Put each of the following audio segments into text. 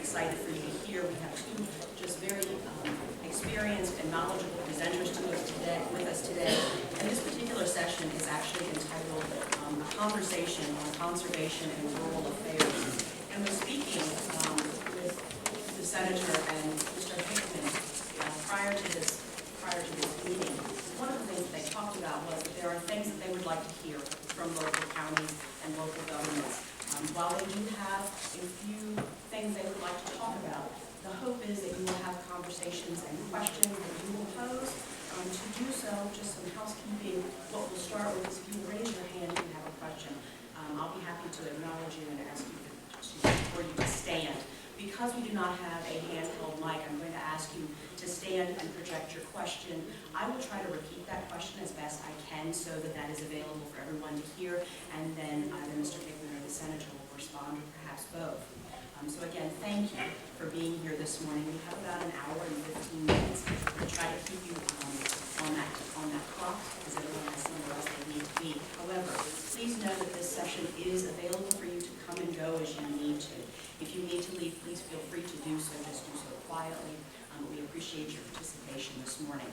excited for you to hear. We have two just very experienced and knowledgeable presenters with us today. And this particular session is actually entitled A Conversation on Conservation and Rural Affairs. And we're speaking with the Senator and Mr. Hickman prior to this meeting. One of the things that they talked about was that there are things that they would like to hear from local counties and local governments. While they do have a few things they would like to talk about, the hope is that you will have conversations and questions that you will pose. To do so, just some housekeeping, what we'll start with is if you raise your hand if you have a question. I'll be happy to acknowledge you and ask you for you to stand. Because we do not have a handheld mic, I'm going to ask you to stand and project your question. I will try to repeat that question as best I can so that that is available for everyone to hear, and then either Mr. Hickman or the Senator will respond, or perhaps both. So again, thank you for being here this morning. We have about an hour and 15 minutes. We'll try to keep you on that clock, because everyone has somewhere else they need to be. However, please know that this session is available for you to come and go as you need to. If you need to leave, please feel free to do so. Just do so quietly. We appreciate your participation this morning.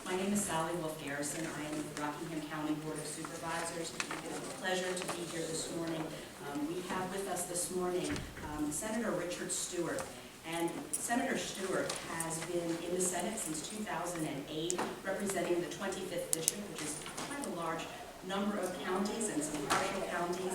My name is Sallie Wolfe-Garrison. I am with the Rockingham County Board of Supervisors. It is a pleasure to be here this morning. We have with us this morning Senator Richard Stuart. And Senator Stuart has been in the Senate since 2008, representing the 25th District, which is quite a large number of counties and some partial counties.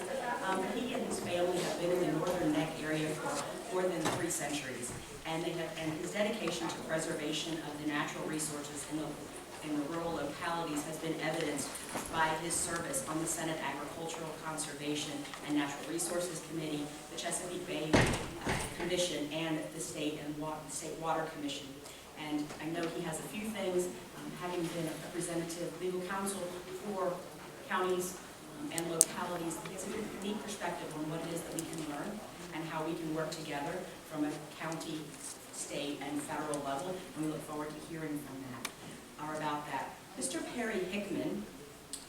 He and his family have been in the Northern Neck area for more than 3 centuries. And his dedication to preservation of the natural resources in the rural localities has been evidenced by his service on the Senate Agricultural Conservation and Natural Resources Committee, the Chesapeake Bay Commission, and the State Water Commission. And I know he has a few things, having been a representative legal counsel for counties and localities. He has a unique perspective on what it is that we can learn and how we can work together from a county, state, and federal level, and we look forward to hearing from that, or about that. Mr. Perry Hickman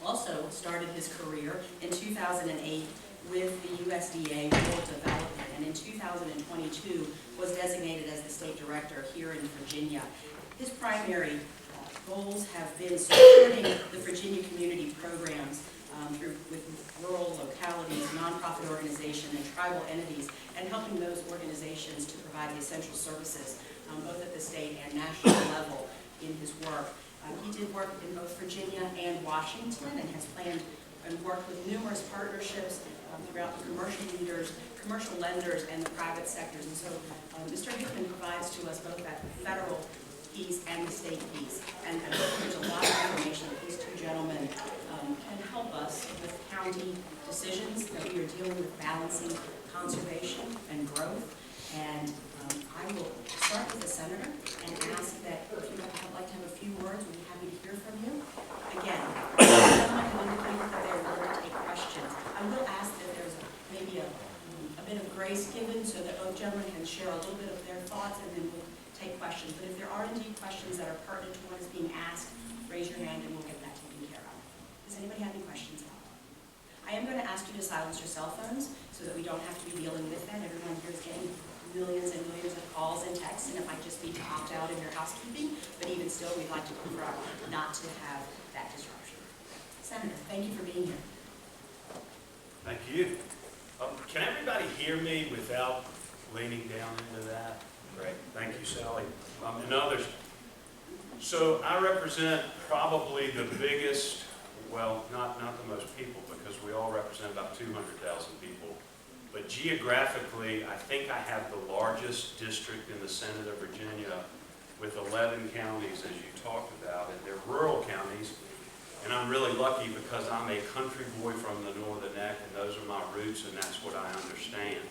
also started his career in 2008 with the USDA Rural Development, and in 2022 was designated as the state director here in Virginia. His primary goals have been supporting the Virginia community programs with rural localities, nonprofit organizations, and tribal entities, and helping those organizations to provide the essential services both at the state and national level in his work. He did work in both Virginia and Washington, and has planned and worked with numerous partnerships throughout the commercial lenders, and the private sectors. And so Mr. Hickman provides to us both that federal piece and the state piece. And there's a lot of information that these two gentlemen can help us with county decisions that we are dealing with, balancing conservation and growth. And I will start with the Senator and ask that if you would like to have a few words, we'll be happy to hear from you. Again, the gentlemen have indicated that they're willing to take questions. I will ask that there's maybe a bit of grace given so that both gentlemen can share a little bit of their thoughts, and then we'll take questions. But if there are indeed questions that are pertinent to what is being asked, raise your hand and we'll get that taken care of. Does anybody have any questions? I am going to ask you to silence your cell phones so that we don't have to be dealing with that. Everyone here is getting millions and millions of calls and texts, and it might just be to opt out in your housekeeping, but even still, we'd like to prefer not to have that disruption. Senator, thank you for being here. Thank you. Can everybody hear me without leaning down into that? Great. Thank you, Sallie. And others. So I represent probably the biggest, well, not the most people, because we all represent about 200,000 people. But geographically, I think I have the largest district in the Senate of Virginia with 11 counties, as you talked about, and they're rural counties. And I'm really lucky because I'm a country boy from the Northern Neck, and those are my roots, and that's what I understand.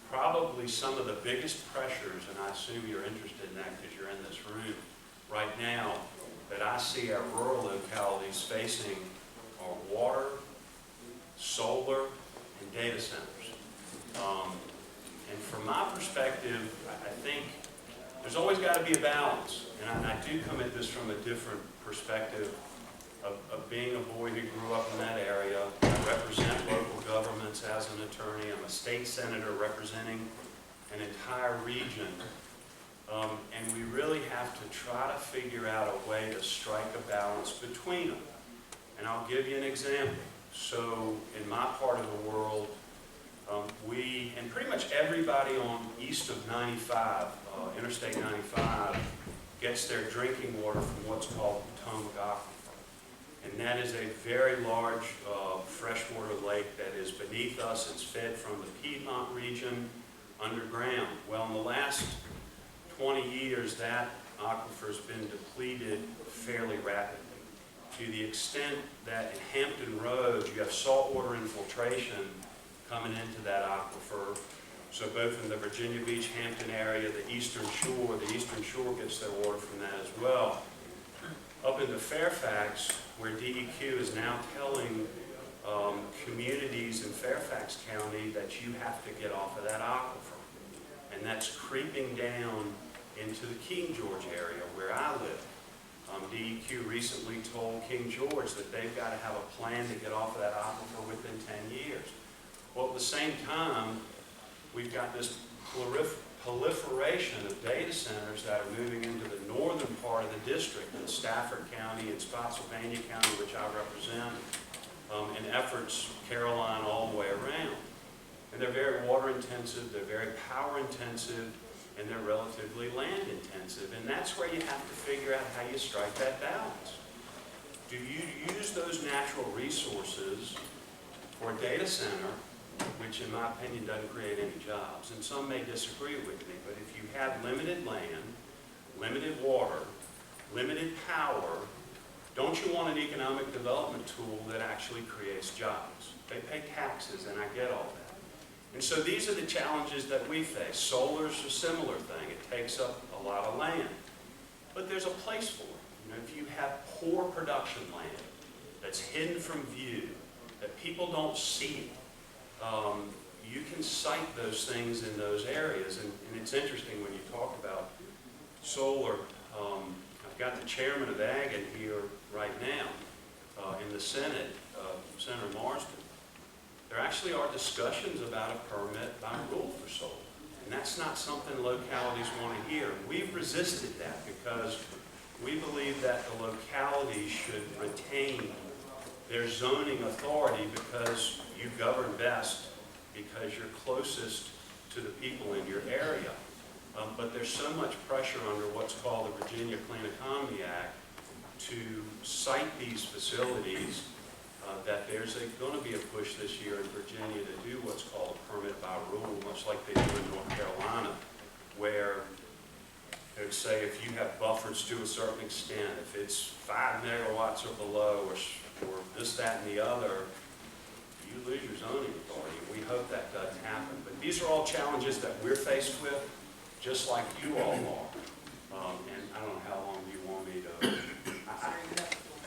Probably some of the biggest pressures, and I assume you're interested in that because you're in this room right now, that I see our rural localities facing are water, solar, and data centers. And from my perspective, I think there's always got to be a balance. And I do come at this from a different perspective of being a boy who grew up in that area. I represent local governments as an attorney. I'm a state senator representing an entire region. And we really have to try to figure out a way to strike a balance between them. And I'll give you an example. So in my part of the world, we, and pretty much everybody on east of 95, Interstate 95, gets their drinking water from what's called the Potomac Aquifer. And that is a very large freshwater lake that is beneath us. It's fed from the Piedmont region underground. Well, in the last 20 years, that aquifer has been depleted fairly rapidly, to the extent that in Hampton Roads, you have saltwater infiltration coming into that aquifer. So both in the Virginia Beach, Hampton area, the Eastern Shore gets their water from that as well. Up into Fairfax, where DEQ is now telling communities in Fairfax County that you have to get off of that aquifer. And that's creeping down into the King George area where I live. DEQ recently told King George that they've got to have a plan to get off of that aquifer within 10 years. Well, at the same time, we've got this proliferation of data centers that are moving into the northern part of the district in Stafford County and Spotsylvania County, which I represent, and efforts Caroline all the way around. And they're very water intensive, they're very power intensive, and they're relatively land intensive. And that's where you have to figure out how you strike that balance. Do you use those natural resources for a data center, which in my opinion doesn't create any jobs? And some may disagree with me, but if you have limited land, limited water, limited power, don't you want an economic development tool that actually creates jobs? They pay taxes, and I get all that. And so these are the challenges that we face. Solar's a similar thing. It takes up a lot of land. But there's a place for it. You know, if you have poor production land that's hidden from view, that people don't see, you can cite those things in those areas. And it's interesting when you talk about solar. I've got the chairman of Ag in here right now in the Senate, Senator Marsden. There actually are discussions about a permit by rule for solar. And that's not something localities want to hear. We've resisted that because we believe that the localities should retain their zoning authority because you govern best, because you're closest to the people in your area. But there's so much pressure under what's called the Virginia Clean Economy Act to site these facilities that there's going to be a push this year in Virginia to do what's called a permit by rule, much like they do in North Carolina, where they would say if you have buffers to a certain extent, if it's 5 megawatts or below, or this, that, and the other, you lose your zoning authority. We hope that doesn't happen. But these are all challenges that we're faced with, just like you all are. And I don't know how long you want me to...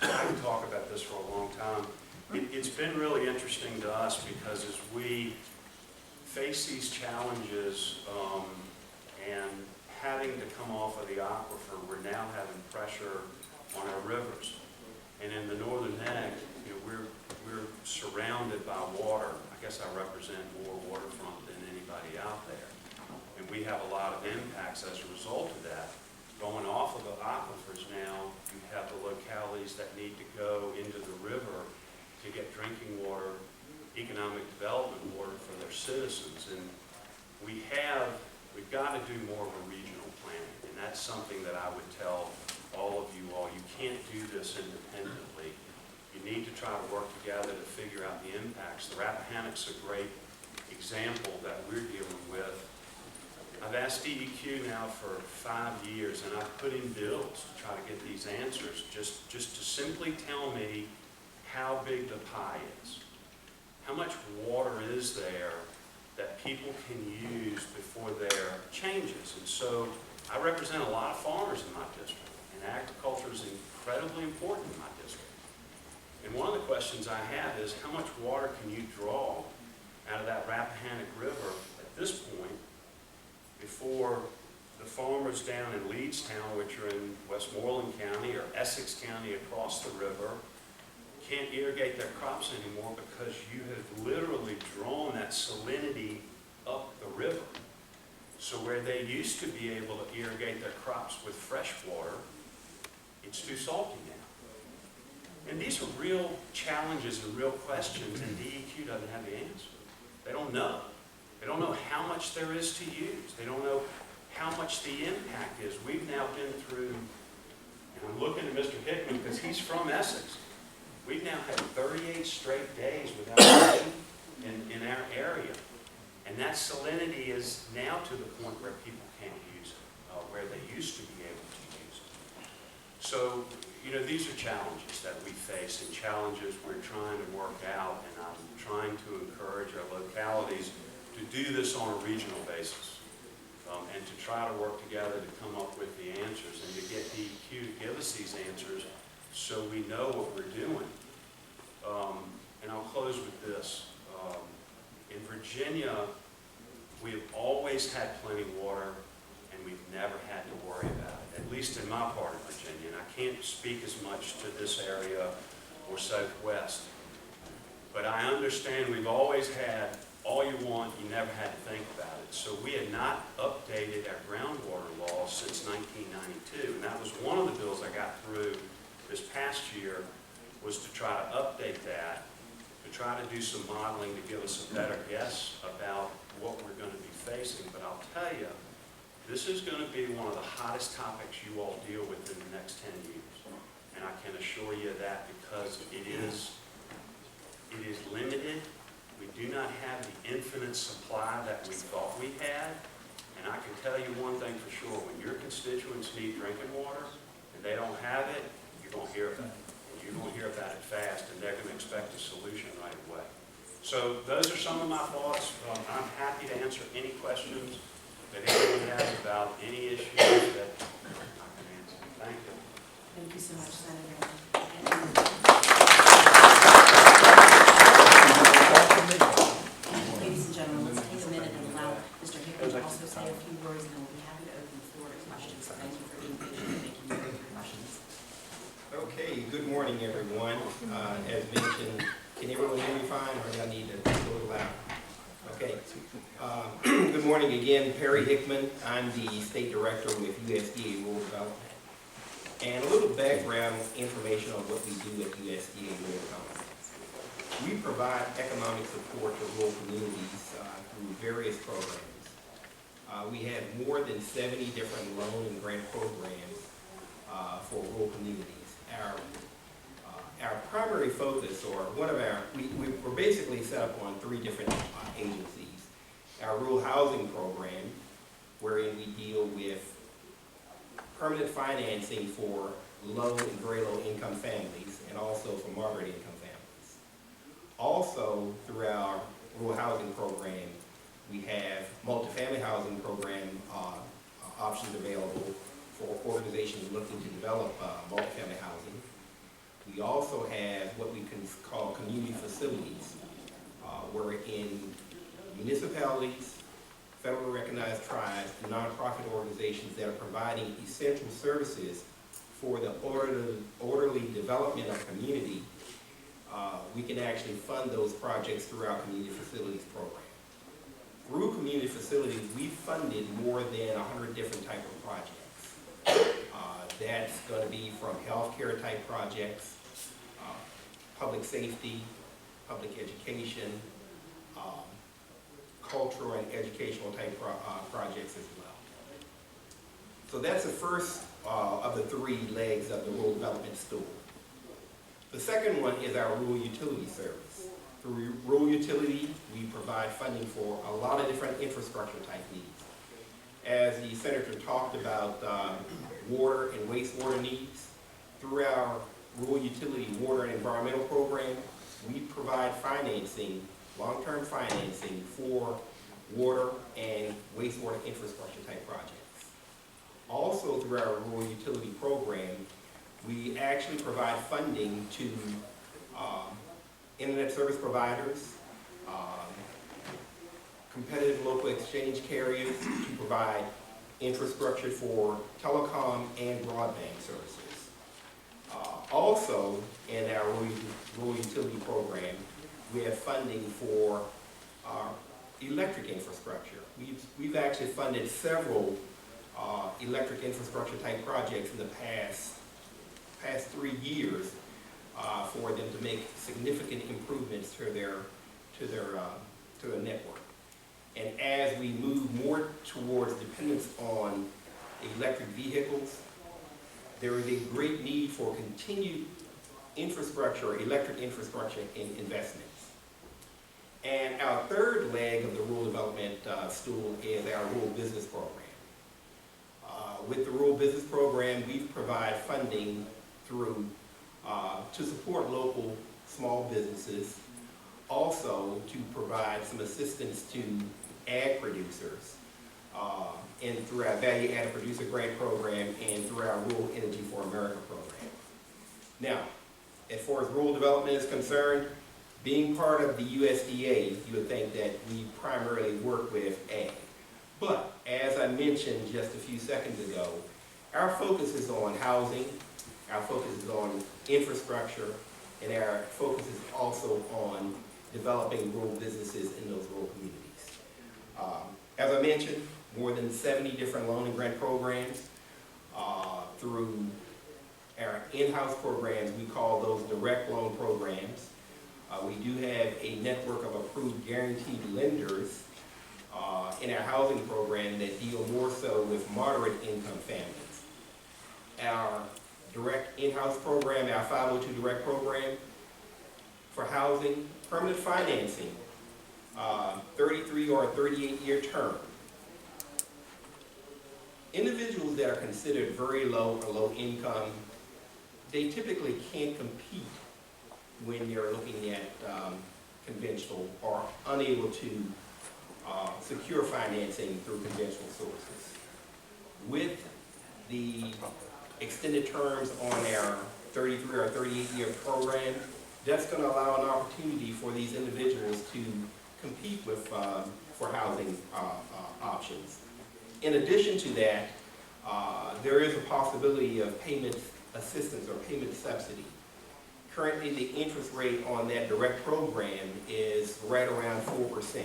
I can talk about this for a long time. It's been really interesting to us because as we face these challenges and having to come off of the aquifer, we're now having pressure on our rivers. And in the northern neck, you know, we're surrounded by water. I guess I represent more waterfront than anybody out there. And we have a lot of impacts as a result of that. Going off of the aquifers now, you have the localities that need to go into the river to get drinking water, economic development water for their citizens. And we've got to do more of a regional planning. And that's something that I would tell all of you all. You can't do this independently. You need to try to work together to figure out the impacts. The Rappahannock's a great example that we're dealing with. I've asked DEQ now for 5 years, and I've put in bills to try to get these answers, just to simply tell me how big the pie is. How much water is there that people can use before there changes? And so I represent a lot of farmers in my district, and agriculture is incredibly important in my district. And one of the questions I have is how much water can you draw out of that Rappahannock River at this point before the farmers down in Leedstown, which are in Westmoreland County or Essex County across the river, can't irrigate their crops anymore because you have literally drawn that salinity up the river. So where they used to be able to irrigate their crops with fresh water, it's too salty now. And these are real challenges and real questions, and DEQ doesn't have the answer. They don't know. They don't know how much there is to use. They don't know how much the impact is. We've now been through, and I'm looking at Mr. Hickman because he's from Essex. We've now had 38 straight days without rain in our area. And that salinity is now to the point where people can't use it, where they used to be able to use it. So, you know, these are challenges that we face and challenges we're trying to work out, and I'm trying to encourage our localities to do this on a regional basis, and to try to work together to come up with the answers and to get DEQ to give us these answers so we know what we're doing. And I'll close with this. In Virginia, we have always had plenty of water, and we've never had to worry about it, at least in my part of Virginia. And I can't speak as much to this area or Southwest. But I understand we've always had all you want, you never had to think about it. So we had not updated our groundwater law since 1992. And that was one of the bills I got through this past year, was to try to update that, to try to do some modeling to give us a better guess about what we're going to be facing. But I'll tell you, this is going to be one of the hottest topics you all deal with in the next 10 years. And I can assure you that, because it is limited. We do not have the infinite supply that we thought we had. And I can tell you one thing for sure: when your constituents need drinking water and they don't have it, you're going to hear about it. You're going to hear about it fast, and they're going to expect a solution right away. So those are some of my thoughts. I'm happy to answer any questions that anyone has about any issues that I can answer. Thank you. Thank you so much, Senator. Ladies and gentlemen, let's take a minute and allow Mr. Hickman to also say a few words, and then we'll be happy to open the floor to questions. So thank you for being patient and making your questions. Okay, good morning, everyone. As mentioned, can everyone hear me fine, or do I need to go a little loud? Okay. Good morning again, Perry Hickman. I'm the State Director with USDA Rural Development. And a little background information on what we do at USDA Rural Development. We provide economic support to rural communities through various programs. We have more than 70 different loan and grant programs for rural communities. Our primary focus, or one of our, we're basically set up on 3 different agencies. Our rural housing program, wherein we deal with permanent financing for low and very low income families, and also for moderate income families. Also, through our rural housing program, we have multifamily housing program options available for organizations looking to develop multifamily housing. We also have what we can call community facilities, where in municipalities, federally recognized tribes, and nonprofit organizations that are providing essential services for the orderly development of community, we can actually fund those projects through our community facilities program. Through community facilities, we've funded more than 100 different types of projects. That's going to be from healthcare type projects, public safety, public education, cultural and educational type projects as well. So that's the first of the 3 legs of the rural development stool. The second one is our rural utility service. Through rural utility, we provide funding for a lot of different infrastructure type needs. As the Senator talked about water and wastewater needs, through our rural utility water and environmental program, we provide financing, long-term financing for water and wastewater infrastructure type projects. Also, through our rural utility program, we actually provide funding to internet service providers, competitive local exchange carriers to provide infrastructure for telecom and broadband services. Also, in our rural utility program, we have funding for electric infrastructure. We've actually funded several electric infrastructure type projects in the past 3 years for them to make significant improvements to their network. And as we move more towards dependence on electric vehicles, there is a great need for continued infrastructure, electric infrastructure investments. And our third leg of the rural development stool is our rural business program. With the rural business program, we provide funding through to support local small businesses, also to provide some assistance to ag producers, and through our Value Added Producer Grant Program and through our Rural Energy for America program. Now, as far as rural development is concerned, being part of the USDA, you would think that we primarily work with ag. But as I mentioned just a few seconds ago, our focus is on housing, our focus is on infrastructure, and our focus is also on developing rural businesses in those rural communities. As I mentioned, more than 70 different loan and grant programs. Through our in-house programs, we call those direct loan programs. We do have a network of approved guaranteed lenders in our housing program that deal more so with moderate income families. Our direct in-house program, our 502 direct program for housing, permanent financing, 33 or 38-year term. Individuals that are considered very low or low income, they typically can't compete when they're looking at conventional or unable to secure financing through conventional sources. With the extended terms on our 33 or 38-year program, that's going to allow an opportunity for these individuals to compete with for housing options. In addition to that, there is a possibility of payment assistance or payment subsidy. Currently, the interest rate on that direct program is right around 4%.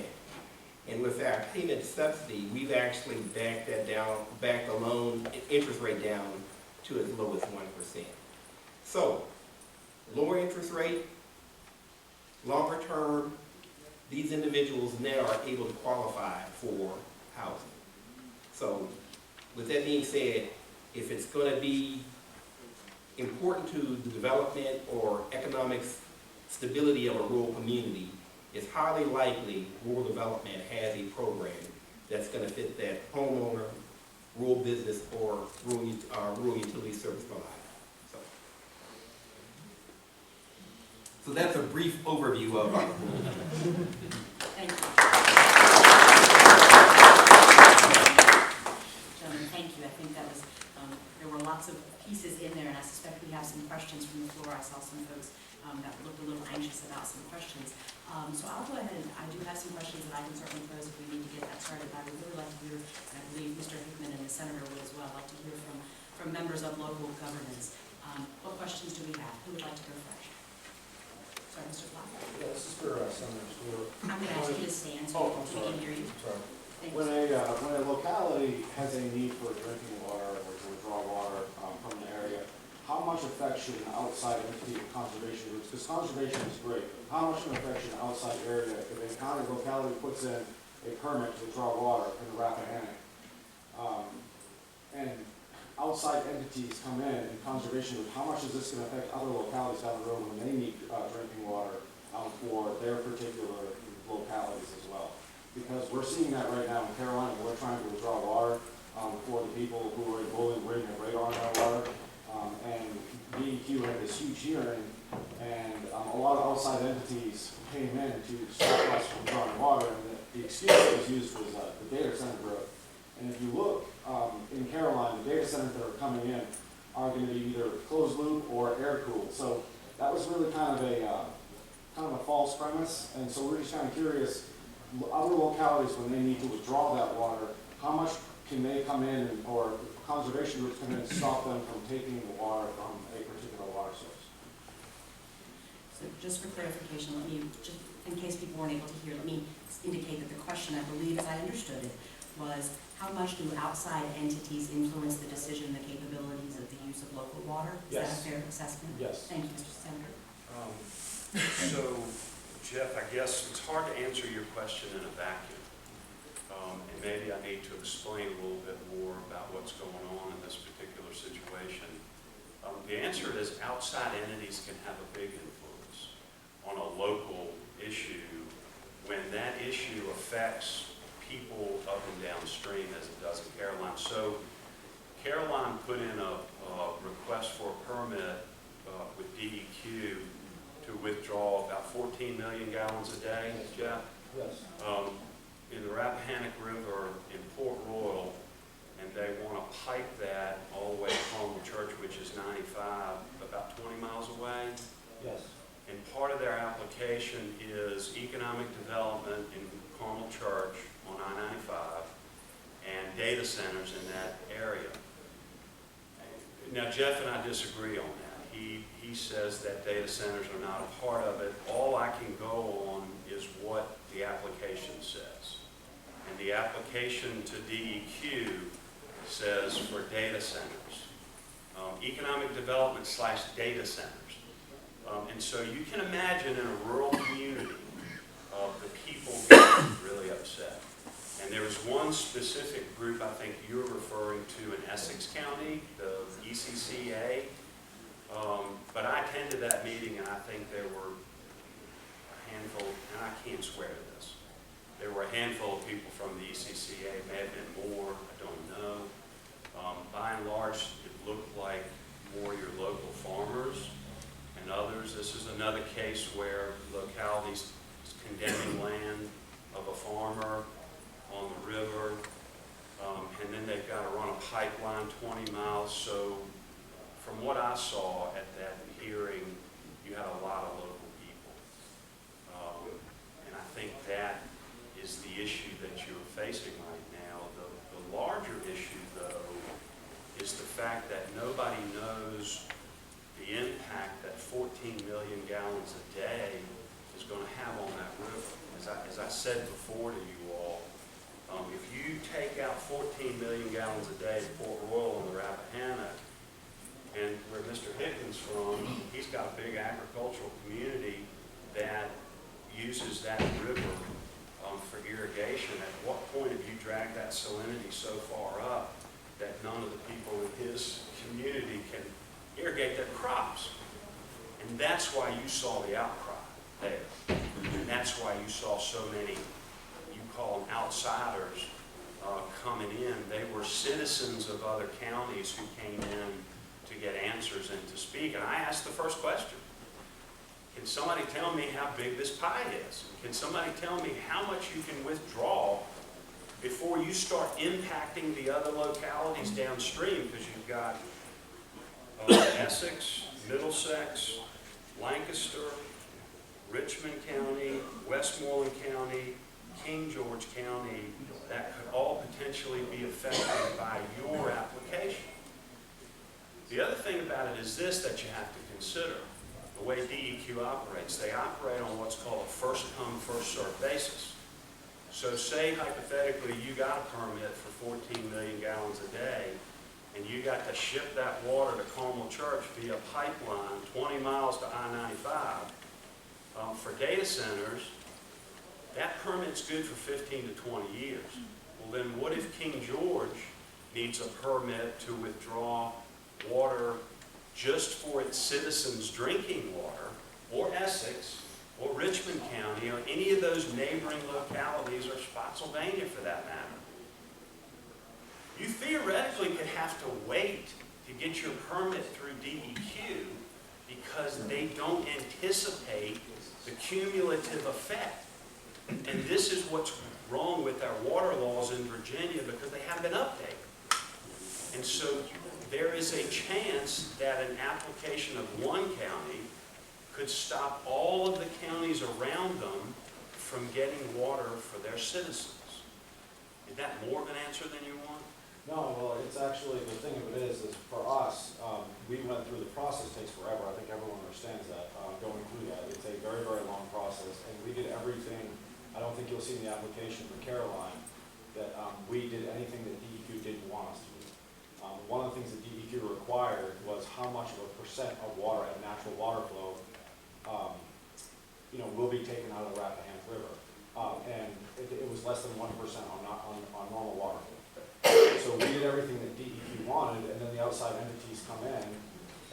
And with our payment subsidy, we've actually backed the loan interest rate down to as low as 1%. So, lower interest rate, longer term, these individuals now are able to qualify for housing. So, with that being said, if it's going to be important to the development or economic stability of a rural community, it's highly likely rural development has a program that's going to fit that homeowner, rural business, or rural utility service provider. So that's a brief overview of our Thank you. Gentlemen, thank you. I think that was, there were lots of pieces in there, and I suspect we have some questions from the floor. I saw some folks that looked a little anxious about some questions. So I'll go ahead, and I do have some questions that I can certainly pose if we need to get that started. But I would really like to hear, and I believe Mr. Hickman and the Senator would as well, like to hear from members of local governance. What questions do we have? Who would like to go first? Sorry, Mr. Flock. Yeah, this is for Senator Stuart. I'm going to ask you to stand so I'm we sorry. can hear you. Sorry. Thank When you. a locality has a need for drinking water or to withdraw water from an area, how much effect should an outside entity of conservation groups, because conservation is great, how much an effect should an outside area, if a county locality puts in a permit to withdraw water in the Rappahannock, and outside entities come in conservation groups, how much is this going to affect other localities down the road when they need drinking water for their particular localities as well? Because we're seeing that right now in Carolina. We're trying to withdraw water for the people who are in Bowling Green and right on that water. And DEQ had this huge hearing, and a lot of outside entities came in to stop us from drawing water, and the excuse that was used was the data center growth. And if you look in Carolina, the data centers that are coming in are going to be either closed loop or air cooled. So that was really kind of a false premise. And so we're just kind of curious, other localities, when they need to withdraw that water, how much can they come in, or conservation groups come in and stop them from taking the water from a particular water source? So just for clarification, let me, just in case people weren't able to hear, let me indicate that the question, I believe, as I understood it, was how much do outside entities influence the decision and the capabilities of the use of local water? Is that a Yes. fair assessment? Yes. Thank you, Mr. Senator. So, Jeff, I guess it's hard to answer your question in a vacuum. And maybe I need to explain a little bit more about what's going on in this particular situation. The answer is outside entities can have a big influence on a local issue when that issue affects people up and downstream as it does in Caroline. So Caroline put in a request for a permit with DEQ to withdraw about 14 million gallons a day, Jeff? Yes. In the Rappahannock River in Port Royal, and they want to pipe that all the way to Carmel Church, which is 95, about 20 miles away. Yes. And part of their application is economic development in Carmel Church on I-95 and data centers in that area. Now, Jeff and I disagree on that. He says that data centers are not a part of it. All I can go on is what the application says. And the application to DEQ says for data centers, economic development / data centers. And so you can imagine in a rural community, the people getting really upset. And there was one specific group I think you're referring to in Essex County, the ECCA. But I attended that meeting, and I think there were a handful, and I can't swear to this, there were a handful of people from the ECCA, may have been more, I don't know. By and large, it looked like more your local farmers and others. This is another case where localities is condemning land of a farmer on the river, and then they've got to run a pipeline 20 miles. So from what I saw at that hearing, you had a lot of local people. And I think that is the issue that you're facing right now. The larger issue, though, is the fact that nobody knows the impact that 14 million gallons a day is going to have on that river. As I said before to you all, if you take out 14 million gallons a day at Port Royal on the Rappahannock, and where Mr. Hickman's from, he's got a big agricultural community that uses that river for irrigation. At what point have you dragged that salinity so far up that none of the people in his community can irrigate their crops? And that's why you saw the outcry there. And that's why you saw so many, you call them outsiders, coming in. They were citizens of other counties who came in to get answers and to speak. And I asked the first question. Can somebody tell me how big this pie is? Can somebody tell me how much you can withdraw before you start impacting the other localities downstream? Because you've got Essex, Middlesex, Lancaster, Richmond County, Westmoreland County, King George County, that could all potentially be affected by your application. The other thing about it is this that you have to consider. The way DEQ operates, they operate on what's called a first-come, first-served basis. So say, hypothetically, you got a permit for 14 million gallons a day, and you got to ship that water to Carmel Church via pipeline 20 miles to I-95. For data centers, that permit's good for 15 to 20 years. Well, then what if King George needs a permit to withdraw water just for its citizens' drinking water, or Essex, or Richmond County, or any of those neighboring localities, or Spotsylvania for that matter? You theoretically could have to wait to get your permit through DEQ because they don't anticipate the cumulative effect. And this is what's wrong with our water laws in Virginia, because they haven't been updated. And so there is a chance that an application of one county could stop all of the counties around them from getting water for their citizens. Is that more of an answer than you want? No, well, it's actually, the thing of it is for us, we went through the process, takes forever. I think everyone understands that, going through that. It's a process, and we did everything. I don't think you'll see in the application for Caroline that we did anything that DEQ didn't want us to do. One of the things that DEQ required was how much of a percent of water at natural water flow will be taken out of the Rappahannock River. And it was less than 1% on normal water flow. So we did everything that DEQ wanted, and then the outside entities come in,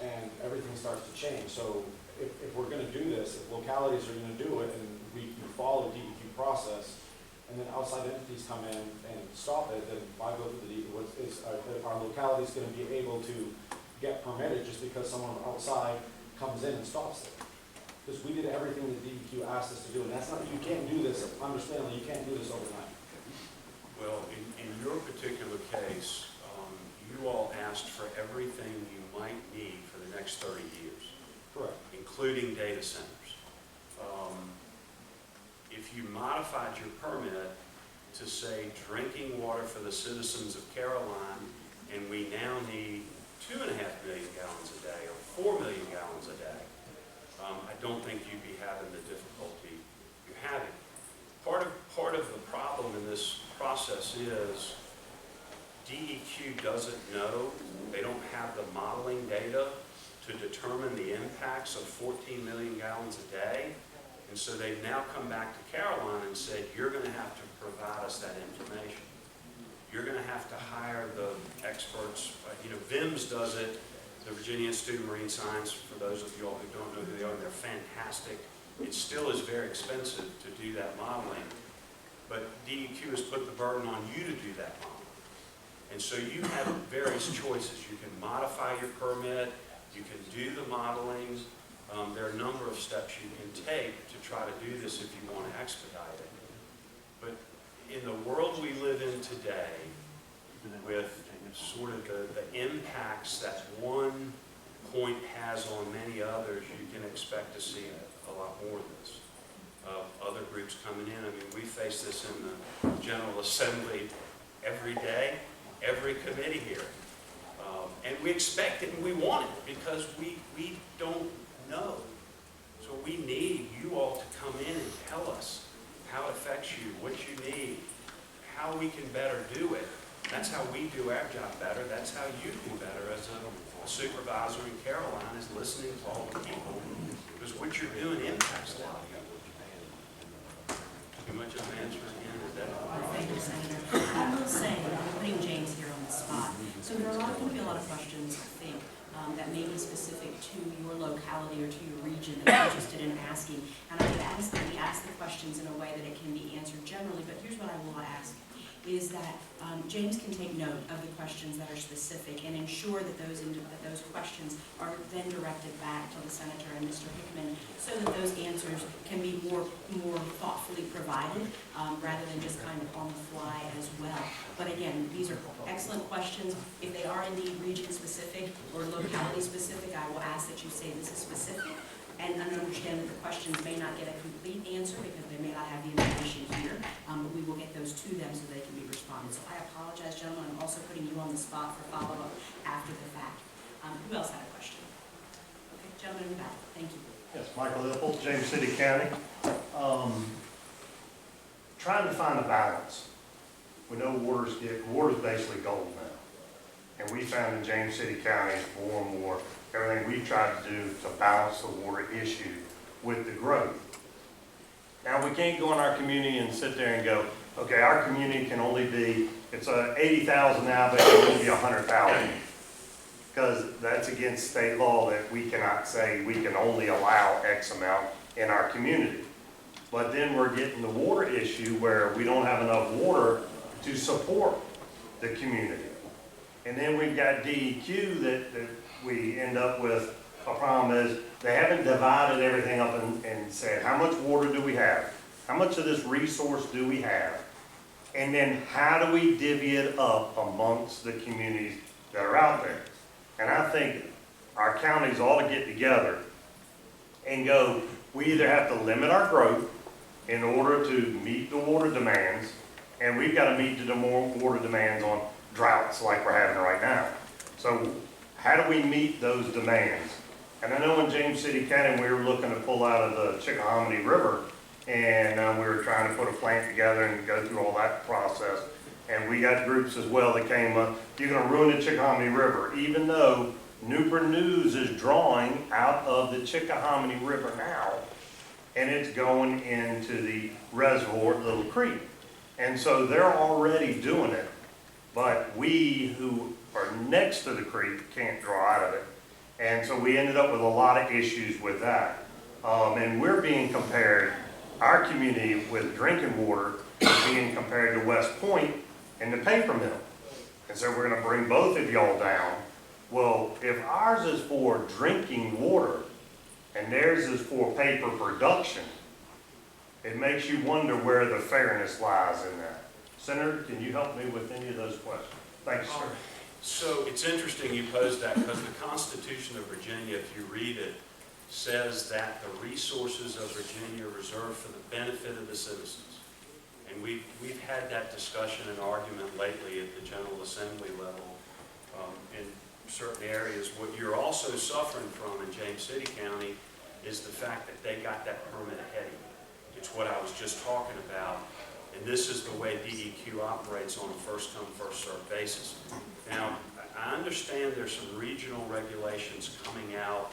and everything starts to change. So if we're going to do this, if localities are going to do it, and we follow the DEQ process, and then outside entities come in and stop it, then why go through the DEQ? Are localities going to be able to get permitted just because someone outside comes in and stops it? Because we did everything that DEQ asked us to do, and that's not, you can't do this, understandably, you can't do this overnight. Well, in your particular case, you all asked for everything you might need for the next 30 years. Correct. Including data centers. If you modified your permit to say drinking water for the citizens of Caroline, and we now need 2.5 million gallons a day or 4 million gallons a day, I don't think you'd be having the difficulty you're having. Part of the problem in this process is DEQ doesn't know, they don't have the modeling data to determine the impacts of 14 million gallons a day. And so they've now come back to Caroline and said, you're going to have to provide us that information. You're going to have to hire the experts. VIMS does it, the Virginia Institute of Marine Science, for those of you all who don't know who they are, they're fantastic. It still is very expensive to do that modeling, but DEQ has put the burden on you to do that modeling. And so you have various choices. You can modify your permit, you can do the modeling. There are a number of steps you can take to try to do this if you want to expedite it. But in the world we live in today, with sort of the impacts that one point has on many others, you can expect to see a lot more of this. Other groups coming in. I mean, we face this in the General Assembly every day, every committee hearing. And we expect it and we want it because we don't know. So we need you all to come in and tell us how it affects you, what you need, how we can better do it. That's how we do our job better. That's how you do better as a supervisor in Caroline, is listening to all the people, because what you're doing impacts them. Too much of an answer again, is that? Thank you, Senator. I will say, I'm putting James here on the spot. So there are going to be a lot of questions, I think, that may be specific to your locality or to your region that I'm interested in asking. And I would ask that we ask the questions in a way that it can be answered generally, but here's what I will ask, is that James can take note of the questions that are specific and ensure that those questions are then directed back to the Senator and Mr. Hickman so that those answers can be more thoughtfully provided rather than just kind of on the fly as well. But again, these are excellent questions. If they are indeed region specific or locality specific, I will ask that you say this is specific and understand that the questions may not get a complete answer because they may not have the information here, but we will get those to them so they can be responded. So I apologize, gentlemen. I'm also putting you on the spot for follow-up after the fact. Who else had a question? Okay, gentlemen in the back. Thank you. Yes, Michael Lipple, James City County. Trying to find a balance. We know water's basically gold now. And we found in James City County more and more everything we've tried to do to balance the water issue with the growth. Now we can't go in our community and sit there and go, okay, our community can only be, it's 80,000 now, but it can only be 100,000. Because that's against state law that we cannot say we can only allow X amount in our community. But then we're getting the water issue where we don't have enough water to support the community. And then we've got DEQ that we end up with a problem is they haven't divided everything up and said, how much water do we have? How much of this resource do we have? And then how do we divvy it up amongst the communities that are out there? And I think our counties ought to get together and go, we either have to limit our growth in order to meet the water demands, and we've got to meet the more water demands on droughts like we're having right now. So how do we meet those demands? And I know in James City County, we were looking to pull out of the Chickahominy River, and we were trying to put a plant together and go through all that process. And we got groups as well that came up, you're gonna ruin the Chickahominy River, even though Newport News is drawing out of the Chickahominy River now, and it's going into the reservoir at Little Creek. And so they're already doing it, but we who are next to the creek can't draw out of it. And so we ended up with a lot of issues with that. And we're being compared, our community with drinking water is being compared to West Point and the paper mill. And so we're gonna bring both of y'all down. Well, if ours is for drinking water and theirs is for paper production, it makes you wonder where the fairness lies in that. Senator, can you help me with any of those questions? Thanks, sir. So it's interesting you posed that, because the Constitution of Virginia, if you read it, says that the resources of Virginia are reserved for the benefit of the citizens. And we've had that discussion and argument lately at the General Assembly level in certain areas. What you're also suffering from in James City County is the fact that they got that permit ahead of you. It's what I was just talking about. And this is the way DEQ operates on a first-come, first-served basis. Now, I understand there's some regional regulations coming out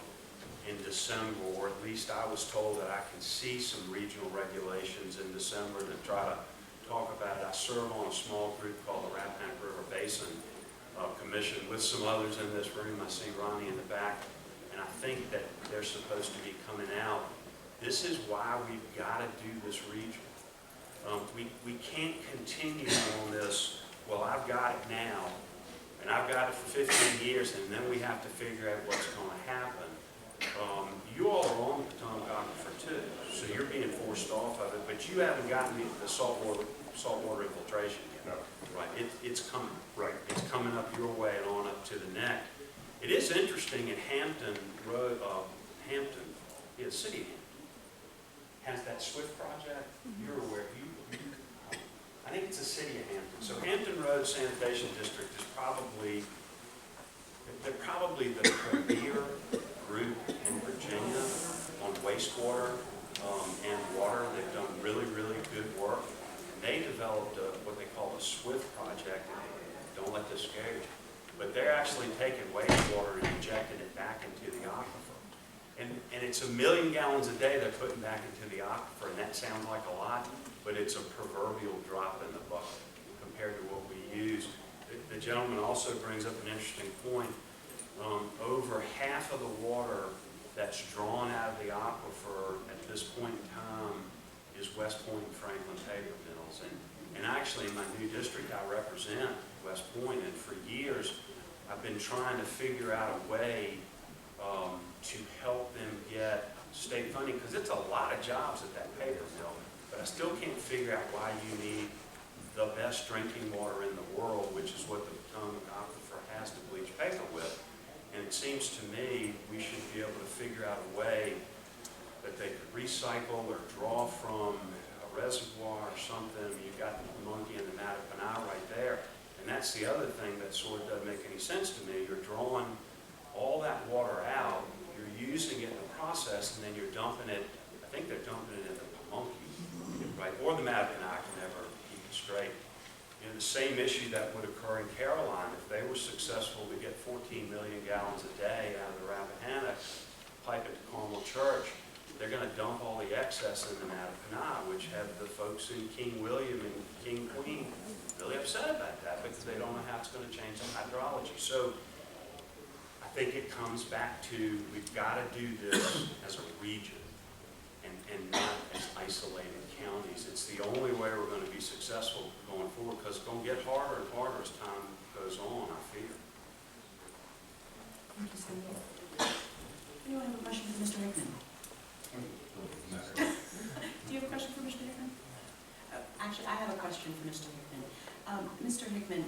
in December, or at least I was told that I can see some regional regulations in December to try to talk about it. I serve on a small group called the Rappahannock River Basin Commission with some others in this room. I see Ronnie in the back, and I think that they're supposed to be coming out. This is why we've got to do this region. We can't continue on this, well, I've got it now, and I've got it for 15 years, and then we have to figure out what's going to happen. You all are on the Potomac Aquifer too, so you're being forced off of it, but you haven't gotten the saltwater infiltration yet. No. Right, it's coming. Right. It's coming up your way and on up to the neck. It is interesting in Hampton Road, the city of Hampton has that SWIFT project. You're aware, I think it's the city of Hampton. So Hampton Road Sanitation District is probably the premier group in Virginia on wastewater and water. They've done really, really good work. And they developed what they call a SWIFT project. Don't let this scare you. But they're actually taking wastewater and injecting it back into the aquifer. And it's 1 million gallons a day they're putting back into the aquifer, and that sounds like a lot, but it's a proverbial drop in the bucket compared to what we use. The gentleman also brings up an interesting point. Over half of the water that's drawn out of the aquifer at this point in time is West Point and Franklin paper mills. And actually in my new district I represent West Point, and for years I've been trying to figure out a way to help them get state funding, because it's a lot of jobs at that paper mill, but I still can't figure out why you need the best drinking water in the world, which is what the Potomac Aquifer has to bleach paper with. And it seems to me we should be able to figure out a way that they could recycle or draw from a reservoir or something. I mean, you've got the monkey and the Mattapani right there. And that's the other thing that sort of doesn't make any sense to me. You're drawing all that water out, you're using it in the process, and then you're dumping it, I think they're dumping it in the monkey, right? Or the Mattapani, I can never keep it straight. You know, the same issue that would occur in Caroline, if they were successful to get 14 million gallons a day out of the Rappahannock, pipe it to Carmel Church, they're going to dump all the excess in the Mattapani, which have the folks in King William and King Queen really upset about that, because they don't know how it's going to change the hydrology. So I think it comes back to, we've got to do this as a region and not as isolated counties. It's the only way we're going to be successful going forward, because it's going to get harder and harder as time goes on, I fear. Thank you, Senator. Anyone have a question for Mr. Hickman? Do you have a question for Mr. Hickman? Actually, I have a question for Mr. Hickman. Mr. Hickman,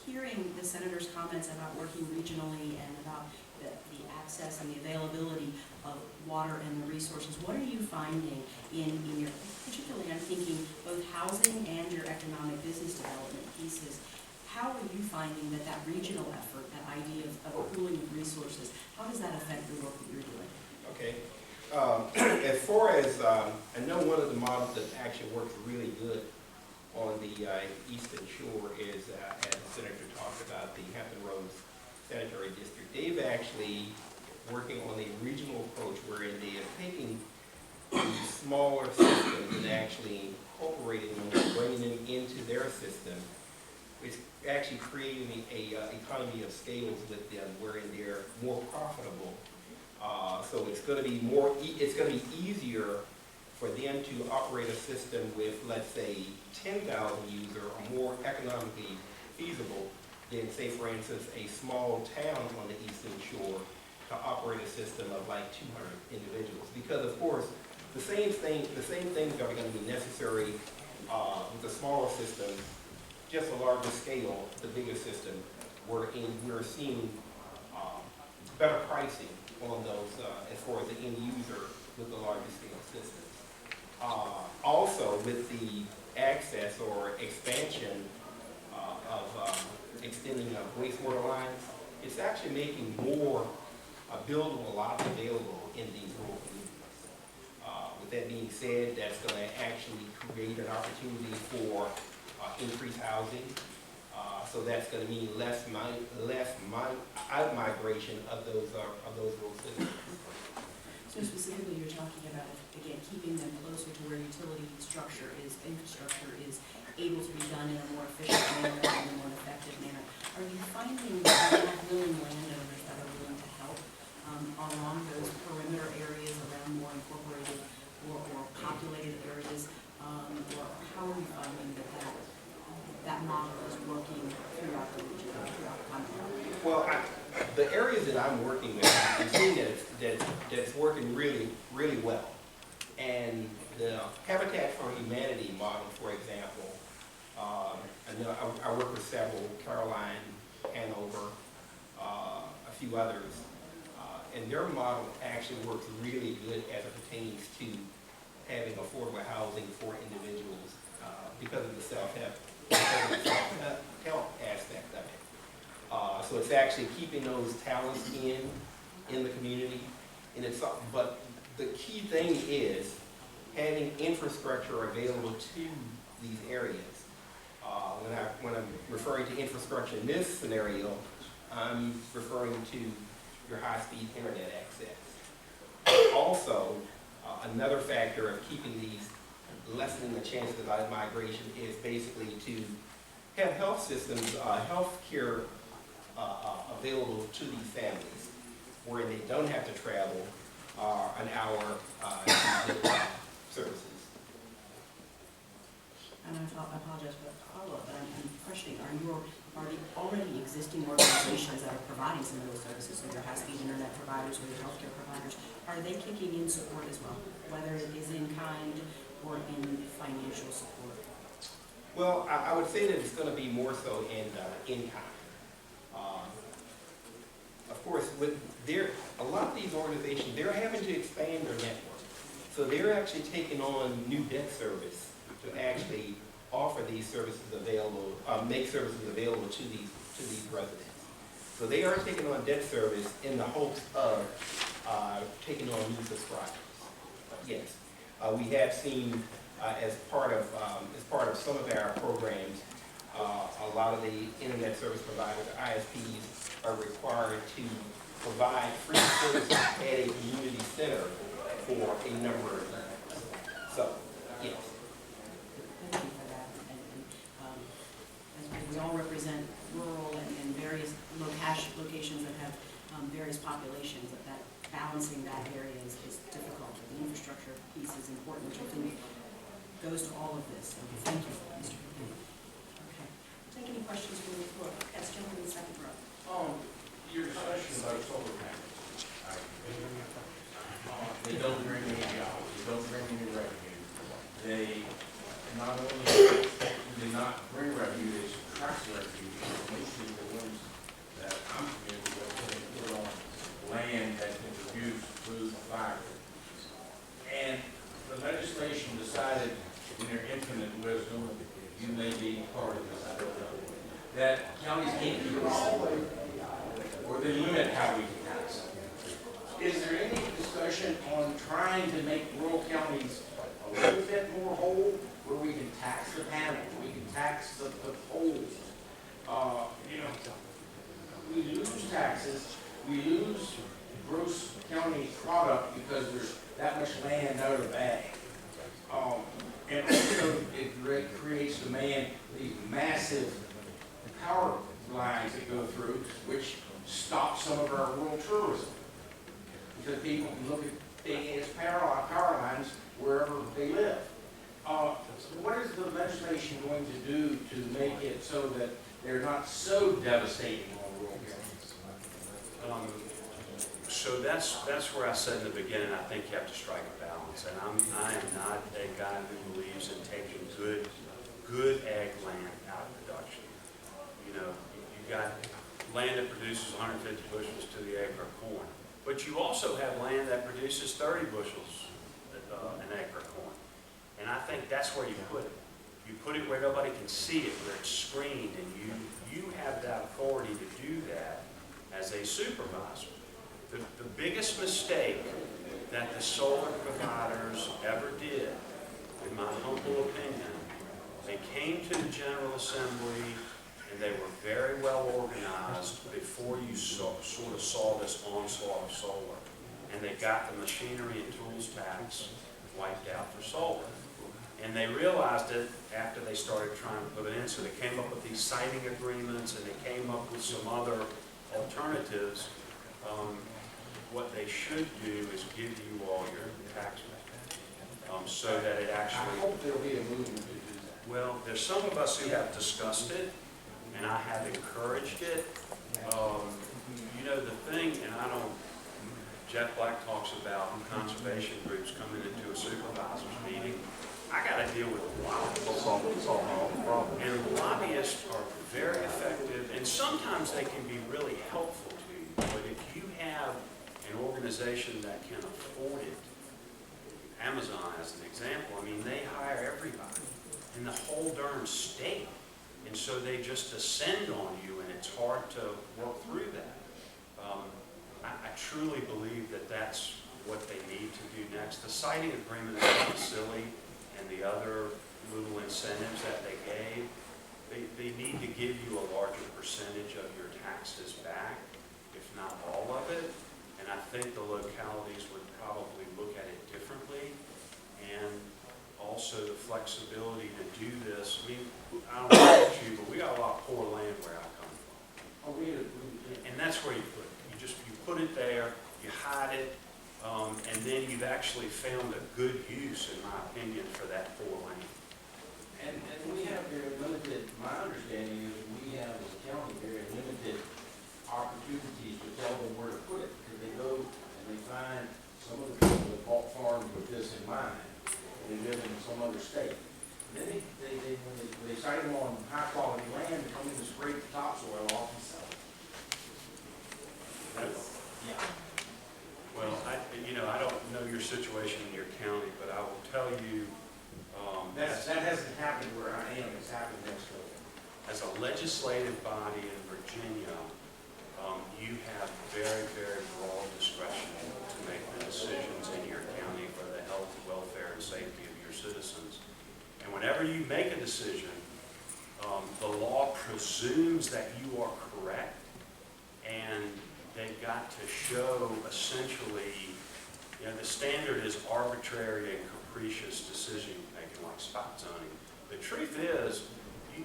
hearing the Senator's comments about working regionally and about the access and the availability of water and the resources, what are you finding in your, particularly I'm thinking both housing and your economic business development pieces, how are you finding that that regional effort, that idea of pooling of resources, how does that affect the work that you're doing? Okay. As far as, I know one of the models that actually works really good on the eastern shore is, as the Senator talked about, the Hampton Roads Sanitary District. They've actually working on a regional approach wherein they are taking these smaller systems and actually incorporating them and bringing them into their system. It's actually creating a economy of scales with them wherein they're more profitable. So it's going to be it's going to be easier for them to operate a system with, let's say, 10,000 users or more economically feasible than, say, for instance, a small town on the eastern shore to operate a system of like 200 individuals. Because of course, the same things are going to be necessary with the smaller system, just a larger scale, the bigger system. We're seeing better pricing on those as far as the end user with the larger scale systems. Also, with the access or expansion of extending wastewater lines, it's actually making more buildable lots available in these rural communities. With that being said, that's going to actually create an opportunity for increased housing. So that's going to mean less out-migration of those rural citizens. So specifically, you're talking about, again, keeping them closer to where infrastructure is able to be done in a more efficient manner and in a more effective manner. Are you finding that you have willing landowners that are willing to help along those perimeter areas around more incorporated or populated areas? Or how are you finding that model is working throughout the region, throughout the country? Well, the areas that I'm working with, I'm seeing that's working really, really well. And the Habitat for Humanity model, for example, I know I work with several, Caroline, Hanover, a few others, and their model actually works really good as it pertains to having affordable housing for individuals because of the self-help aspect of it. So it's actually keeping those talents in the community, and but the key thing is having infrastructure available to these areas. When I'm referring to infrastructure in this scenario, I'm referring to your high-speed internet access. Also, another factor of keeping these, lessening the chances of migration is basically to have health systems, health care available to these families where they don't have to travel an hour to get services. And I apologize for the follow-up, but I'm questioning, are you already existing organizations that are providing some of those services, so your high-speed internet providers or your healthcare providers, are they kicking in support as well, whether it is in kind or in financial support? Well, I would say that it's going to be more so in kind. Of course, a lot of these organizations, they're having to expand their network. So they're actually taking on new debt service to actually offer these services available, make services available to these residents. So they are taking on debt service in the hopes of taking on new subscribers. Yes, we have seen as part of some of our programs, a lot of the internet service providers, ISPs, are required to provide free services at a community center for a number of years. So, yes. Thank you for that. And as we all represent rural and various locations that have various populations, that balancing that area is difficult. The infrastructure piece is important, which I think goes to all of this. So thank you, Mr. Hickman. Okay. Take any questions from the floor. Yes, gentleman in the second row. Your discussion about solar panels, they don't bring any jobs, they don't bring any revenue. They not only do not bring revenue, they subtract revenue. Mostly the ones that I'm familiar with, they put on land that can produce food, fire. And the legislation decided in their infinite wisdom, you may be part of this, I don't know, that counties can't do it, or they limit how we can tax them. Is there any discussion on trying to make rural counties a little bit more whole, where we can tax the panel, we can tax the poles? You know, we lose taxes, we lose gross county product because there's that much land out of the bag. And also it creates demand, these massive power lines that go through, which stop some of our rural tourism. Because people can look at big ass power lines wherever they live. What is the legislation going to do to make it so that they're not so devastating on rural counties? So that's where I said in the beginning, I think you have to strike a balance. And I am not a guy who believes in taking good ag land out of production. You know, you got land that produces 150 bushels to the acre of corn, but you also have land that produces 30 bushels an acre of corn. And I think that's where you put it. You put it where nobody can see it, where it's screened, and you have that authority to do that as a supervisor. The biggest mistake that the solar providers ever did, in my humble opinion, they came to the General Assembly and they were very well organized before you sort of saw this onslaught of solar. And they got the machinery and tools tax wiped out for solar. And they realized it after they started trying to put it in. So they came up with these siting agreements and they came up with some other alternatives. What they should do is give you all your tax so that it actually... I hope there'll be a movement to do that. Well, there's some of us who have discussed it, and I have encouraged it. You know, the thing, and I don't... Jeff Black talks about conservation groups coming into a supervisor's meeting. I got to deal with lobbyists. And lobbyists are very effective, and sometimes they can be really helpful to you. But if you have an organization that can afford it, Amazon as an example, I mean, they hire everybody in the whole darn state. And so they just descend on you, and it's hard to work through that. I truly believe that that's what they need to do next. The siting agreement is kind of silly, and the other little incentives that they gave, they need to give you a larger percentage of your taxes back, if not all of it. And I think the localities would probably look at it differently, and also the flexibility to do this. I mean, I don't know about you, but we got a lot of poor land where I come from. And that's where you put it. You put it there, you hide it, and then you've actually found a good use, in my opinion, for that poor land. And we have very limited, my understanding is we have as a county very limited opportunities to tell them where to put it, because they go and they find some of the people that bought farms with this in mind, and they live in some other state. And then when they site them on high quality land, they come in and scrape the topsoil off and sell it. Yeah. Well, I don't know your situation in your county, but I will tell you, That hasn't happened where I am, it's happened next door. as a legislative body in Virginia, you have very, very broad discretion to make the decisions in your county for the health, welfare, and safety of your citizens. And whenever you make a decision, the law presumes that you are correct, and they've got to show essentially, the standard is arbitrary and capricious decision making, like spot zoning. The truth is,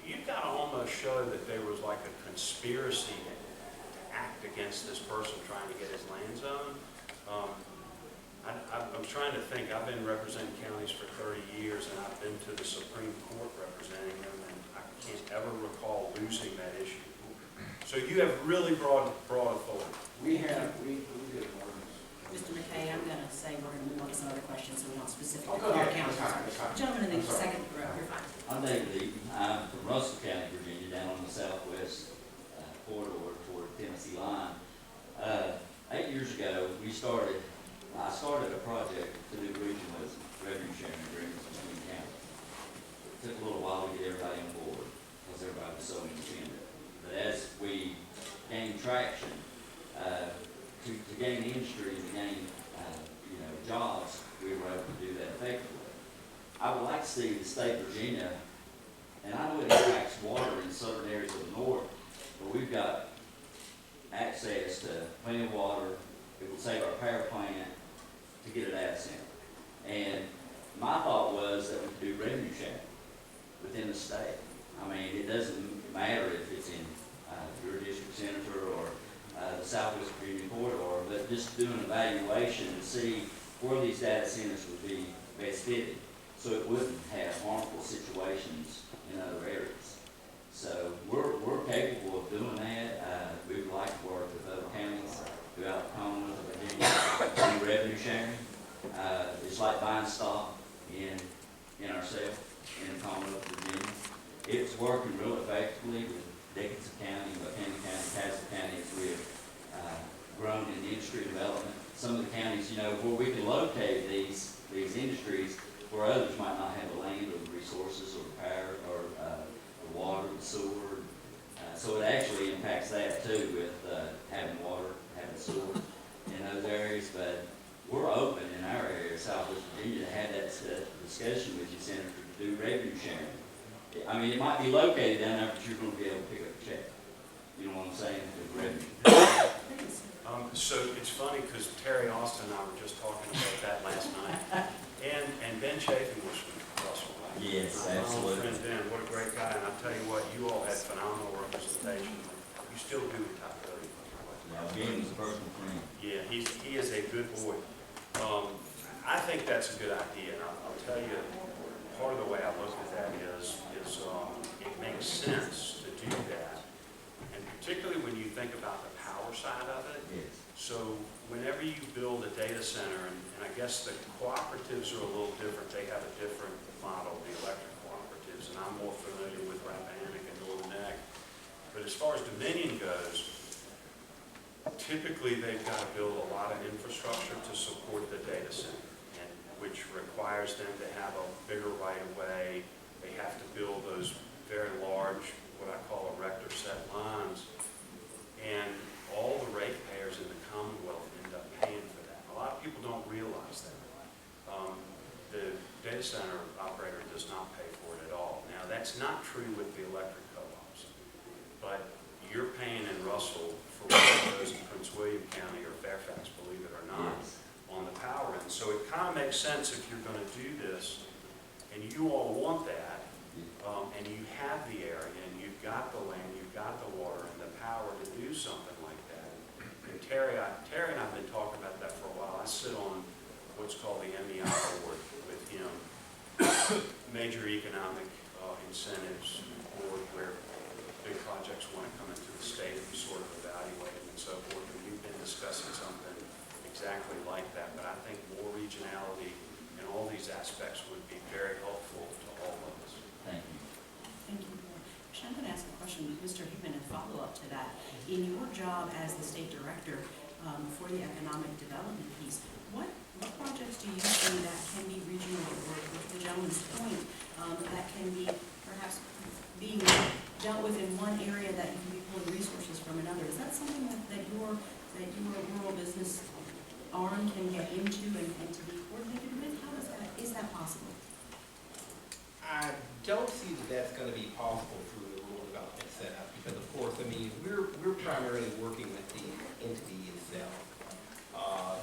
you've got to almost show that there was like a conspiracy to act against this person trying to get his land zone. I'm trying to think. I've been representing counties for 30 years, and I've been to the Supreme Court representing them, and I can't ever recall losing that issue. So you have really broad authority. We did an ordinance. Mr. McKay, I'm going to say we're going to move on to some other questions, so we want specific Oh, to go our ahead. county. That's fine. Gentlemen in the I'm sorry. second row, you're fine. I'm David Eaton. I'm from Russell County, Virginia, down on the southwest corridor toward Tennessee line. 8 years ago, I started a project to do regional revenue sharing agreements between counties. It took a little while to get everybody on board because everybody was so independent. see the state of Virginia, and I know it impacts water in certain areas of the north, but we've got access to plenty of water. It will save our power plant to get a data center. And my thought was that we could do revenue sharing within the state. I mean, it doesn't matter if it's in your district, Senator, or the Southwest Virginia corridor, but just do an evaluation to see where these data centers would be best fitted, so it wouldn't have harmful situations in other areas. So we're capable of doing that. We would like to work with other counties throughout the Commonwealth of Virginia to do revenue sharing. It's like buying stock in ourselves in the Commonwealth of Virginia. It's working real effectively with Dickinson County, Buchanan County, Castle County, as we have grown in industry development. Some of the counties, where we can locate these industries where others might not have the land or the resources or the power or the water, the sewer. So it actually impacts that too with having water, having sewer in those areas. But we're open in our area, Southwest Virginia, to have that discussion with you, Senator, to do revenue sharing. I mean, it might be located down there, but you're going to be able to pick up a check. You know what I'm saying? With revenue. So it's funny because Terry Austin and I were just talking about that last night. And Ben Chafin was from Russell, right? Yes, My old absolutely. friend Ben, what a great guy. And I'll tell you what, you all had phenomenal representation. You still do with top 30. Now, Ben is a personal friend. Yeah, he is a good boy. I think that's a good idea, and I'll tell you, part of the way I look at that is it makes sense to do that, and particularly when you think about the power side of it. Yes. So whenever you build a data center, and I guess the cooperatives are a little different, they have a different model, the electric cooperatives, and I'm more familiar with Rappahannock and Northern Neck. But as far as Dominion goes, typically they've got to build a lot of infrastructure to support the data center, and which requires them to have a bigger right-of-way. They have to build those very large, what I call erector set lines, and all the ratepayers in the Commonwealth end up paying for that. A lot of people don't realize that. The data center operator does not pay for it at all. Now, that's not true with the electric co-ops, but you're paying in Russell for one of those in Prince William County or Fairfax, believe it or not, on the power end. So it kind of makes sense if you're going to do this, and you all want that, and you have the area, and you've got the land, you've got the water, and the power to do something like that. And Terry and I have been talking about that for a while. I sit on what's called the MEI board with him, major economic incentives board, where big projects want to come into the state and be sort of evaluated and so forth. And we've been discussing something exactly like that. But I think more regionality in all these aspects would be very helpful to all of us. Thank you. Thank you. Actually, I'm going to ask a question, Mr. Hickman, in follow-up to that. In your job as the state director for the economic development piece, what projects do you see that can be regional, or to the gentleman's point, that can be perhaps being dealt with in one area that you can be pulling resources from another? Is that something that your rural business arm can get into and to be coordinated with? How is that possible? I don't see that that's going to be possible through the rural development setup because, of course, I mean, we're primarily working with the entity itself.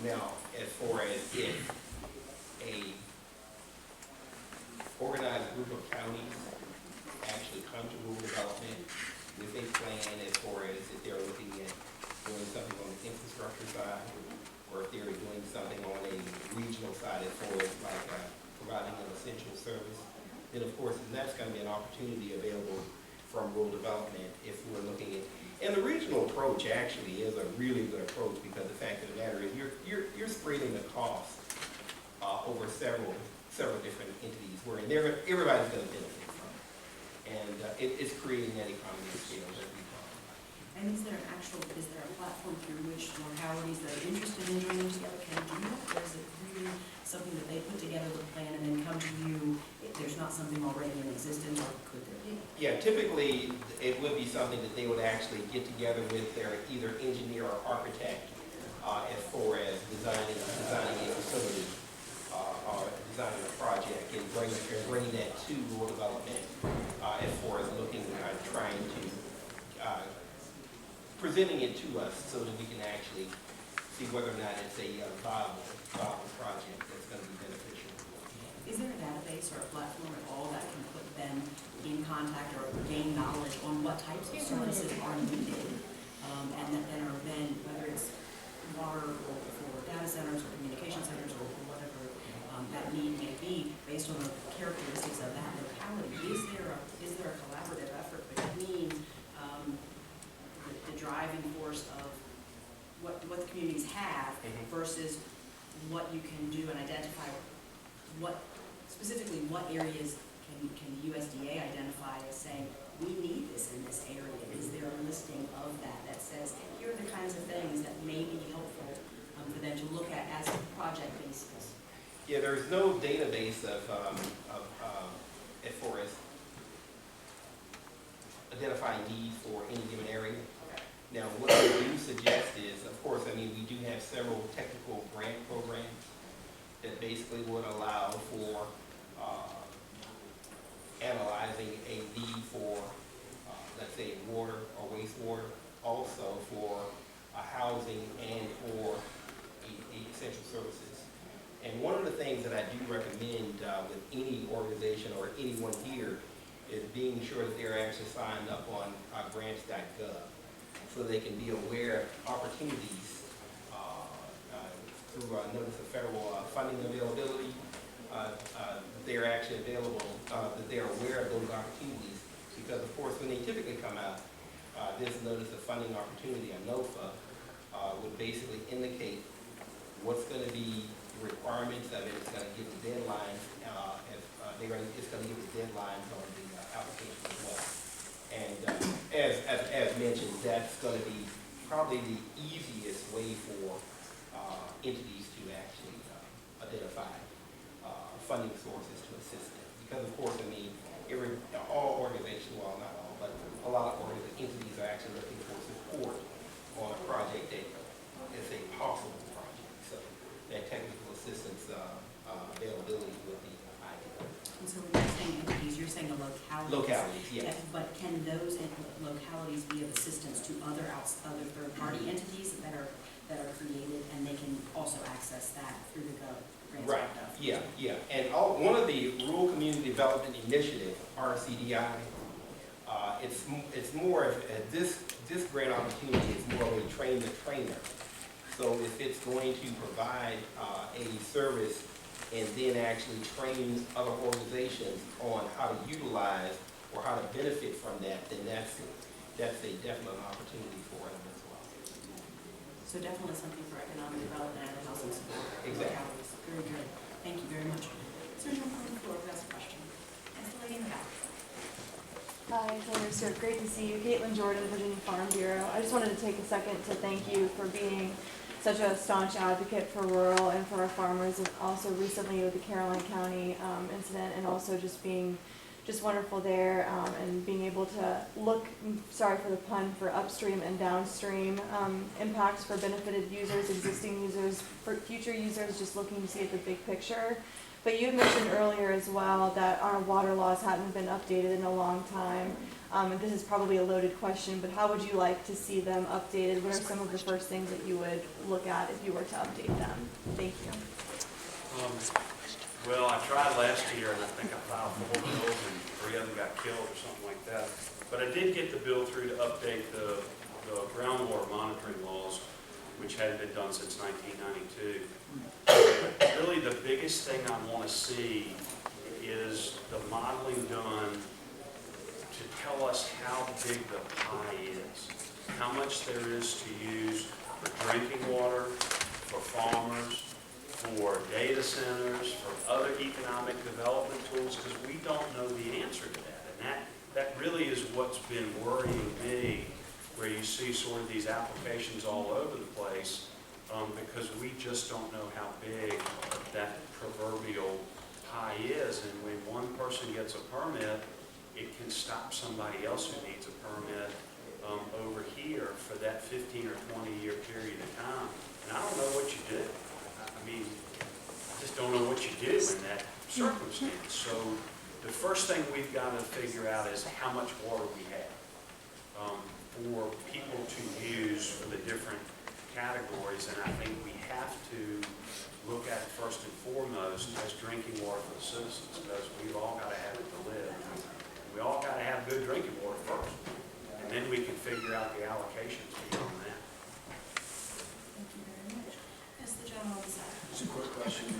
Now, as far as if a organized group of counties actually come to rural development with a plan as far as if they're looking at doing something on the infrastructure side, or if they're doing something on a regional side as far as like providing an essential service, then of course that's going to be an opportunity available from rural development if we're looking at. And the regional approach actually is a really good approach because the fact of the matter is you're spreading the cost over several different entities where everybody's going to benefit from it. And it's creating that economy of scale that we talk about. And is there a platform through which localities that are interested in joining together can do that? Or is it really something that they put together the plan and then come to you if there's not something already in existence, or could there be? Yeah, typically it would be something that they would actually get together with their either engineer or architect as far as designing a facility or designing a project and bringing that to rural development as far as looking, trying to, presenting it to us so that we can actually see whether or not it's a viable project that's going to be beneficial. Is there a database or a platform at all that can put them in contact or gain knowledge on what types of services are needed? And that then are then, whether it's water or for data centers or communication centers or whatever that need may be, based on the characteristics of that locality, is there a collaborative effort between the driving force of what the communities have versus what you can do and identify specifically what areas can the USDA identify as saying, we need this in this area? Is there a listing of that says, here are the kinds of things that may be helpful for them to look at as a project basis? Yeah, there's no database of as far as identifying needs for any given area. Okay. Now, what I do suggest is, of course, I mean, we do have several technical grant programs that basically would allow for analyzing a need for, let's say, water or wastewater, also for housing and for essential services. And one of the things that I do recommend with any organization or anyone here is being sure that they're actually signed up on grants.gov so they can be aware of opportunities through notice of federal funding availability. They're actually available, that they're aware of those opportunities, because of course when they typically come out, this notice of funding opportunity, a NOFA, would basically indicate what's going to be the requirements of it. It's going to give the deadlines, it's going to give the deadlines on the application as well. And as mentioned, that's going to be probably the easiest way for entities to actually identify funding sources to assist them. Because of course, I mean, all organizations, well not all, but a lot of entities are actually looking for support on a project that is a possible project. So that technical assistance availability would be ideal. And so when you're saying entities, you're saying the localities. Localities, yes. But can those localities be of assistance to other third-party entities that are created, and they can also access that through the grants? Right. Yeah. And one of the Rural Community Development Initiative, RCDI, it's more of this grant opportunity is more of a train the trainer. So if it's going to provide a service and then actually train other organizations on how to utilize or how to benefit from that, then that's a definite opportunity for them as well. So definitely something for economic development and housing support. Exactly. Localities. Very good. Thank you very much. Is there anyone on the floor who has a question? That's the lady in the back. Hi, Senator Stuart. Great to see you. Caitlin Jordan, Virginia Farm Bureau. I just wanted to take a second to thank you for being such a staunch advocate for rural and for our farmers, and also recently with the Caroline County incident, and also just being wonderful there, and being able to look, sorry for the pun, for upstream and downstream impacts for benefited users, existing users, for future users, just looking to see at the big picture. But you had mentioned earlier as well that our water laws hadn't been updated in a long time. And this is probably a loaded question, but how would you like to see them updated? What are some of the first things that you would look at if you were to update them? Thank you. Well, I tried last year, and I think I filed 4 bills, and 3 of them got killed or something like that. But I did get the bill through to update the groundwater monitoring laws, which hadn't been done since 1992. Really, the biggest thing I want to see is the modeling done to tell us how big the pie is, how much there is to use for drinking water, for farmers, for data centers, for other economic development tools, because we don't know the answer to that. And that really is what's been worrying me, where you see sort of these applications all over the place, because we just don't know how big that proverbial pie is. And when one person gets a permit, it can stop somebody else who needs a permit over here for that 15 or 20 year period of time. And I don't know what you do. I mean, just don't know what you do in that circumstance. So the first thing we've got to figure out is how much water we have for people to use for the different categories. And I think we have to look at it first and foremost as drinking water for the citizens, because we've all got to have it to live. We all got to have good drinking water first, and then we can figure out the allocations beyond that. Thank you very much. Yes, the gentleman beside. Just a quick question.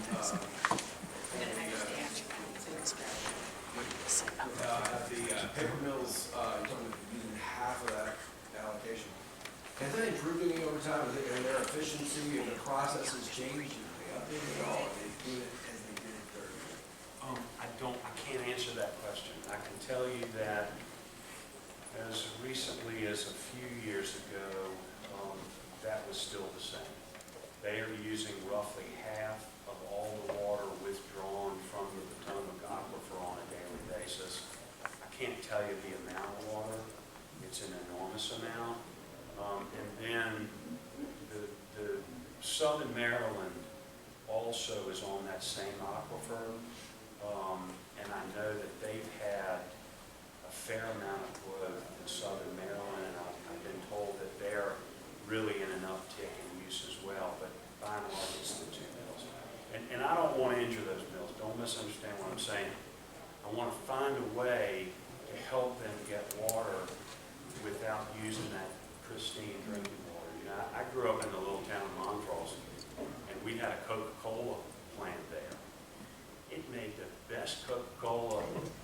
At the paper mills, you're talking about using half of that allocation. Has that improved any over time? Are their efficiency and the processes changed? Are they updated at all? Are they doing it as they did it 30 years? I can't answer that question. I can tell you that as recently as a few years ago, that was still the same. They are using roughly half of all the water withdrawn from the Potomac Aquifer on a daily basis. I can't tell you the amount of water. It's an enormous amount. And then the Southern Maryland also is on that same aquifer. And I know that they've had a fair amount of growth in Southern Maryland, and I've been told that they're really in an uptick in use as well, but by and large it's the two mills. And I don't want to injure those mills, don't misunderstand what I'm saying. I want to find a way to help them get water without using that pristine drinking water. You know, I grew up in the little town of Montrose, and we had a Coca-Cola plant there. It made the best Coca-Cola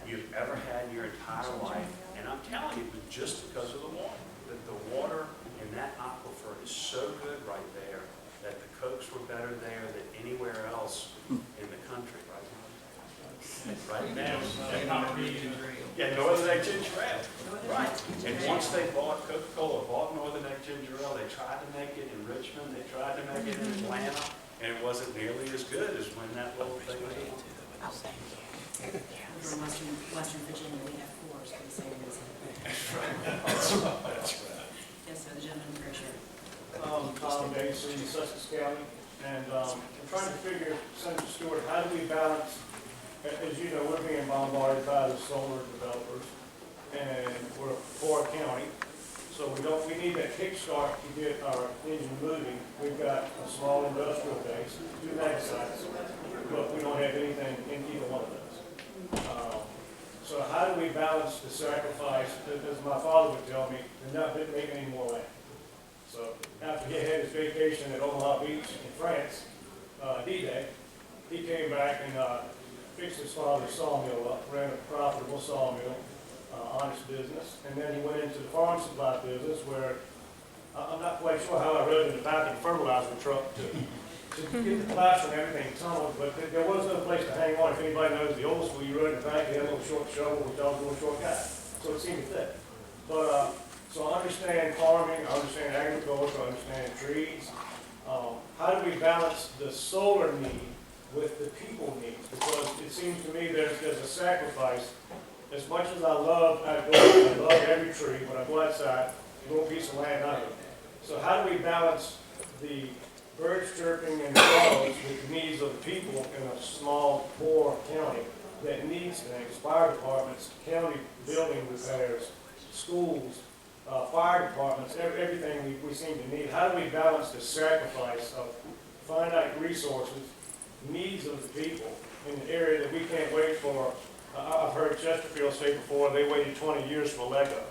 you've ever had in your entire life, and I'm telling you, it was just because of the water. The water in that aquifer is so good right there that the Cokes were better there than anywhere else in the country, right? Right now. Yeah, Northern Egg Ginger Ale. Right. And once they bought, Coca-Cola bought Northern Egg Ginger Ale, they tried to make it in Richmond, they tried to make it in Atlanta, and it wasn't nearly as good as when that little thing was on. From Western Virginia, we have fours for the same reason. That's right. Yes, sir, the gentleman in gray shirt. Tom Davidson, Sussex County, and I'm trying to figure, Senator Stuart, how do we balance, as you know, we're being bombarded by the solar developers, and we're a poor county, so we need that kickstart to get our engine moving. We've got a small industrial base, 2 mega sites, but we don't have anything in either one of those. So how do we balance the sacrifice, as my father would tell me, to not make any more land? So after he had his vacation at Omaha Beach in France, D-Day, he came back and fixed his father's sawmill up, ran a profitable sawmill, honest business, and then he went into the farm supply business where I'm not quite sure how I rode in the back of the fertilizer truck to get the plaster and everything tunneled, but there was no place to hang on. If anybody knows the old school, you rode in the back, you had a little short shovel, which I was a little short guy, so it seemed to fit. But so I understand farming, I understand agriculture, I understand trees. How do we balance the solar need with the people need? Because it seems to me there's a sacrifice. As much as I love outdoors, I love every tree, when I go outside, a little piece of land I own. So how do we balance the birds chirping and crows with the needs of the people in a small, poor county that needs things, fire departments, county building repairs, schools, fire departments, everything we seem to need. How do we balance the sacrifice of finite resources, needs of the people in an area that we can't wait for? I've heard Chesterfield say before, they waited 20 years for Lego,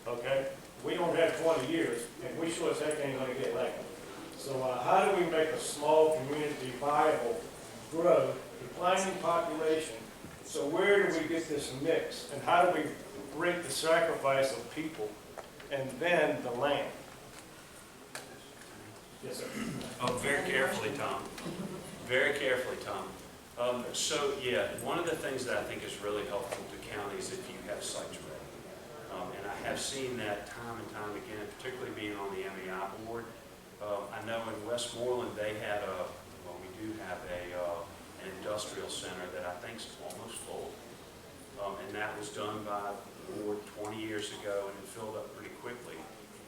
okay? We don't have 20 years, and we sure as heck ain't gonna get Lego. So how do we make a small community viable, grow, declining population? So where do we get this mix? And how do we rate the sacrifice of people and then the land? Yes, sir. Oh, very carefully, Tom. Very carefully, Tom. So, yeah, one of the things that I think is really helpful to counties if you have sites ready. And I have seen that time and time again, particularly being on the MEI board. I know in Westmoreland they had we do have an industrial center that I think is almost full. And that was done by the board 20 years ago, and it filled up pretty quickly.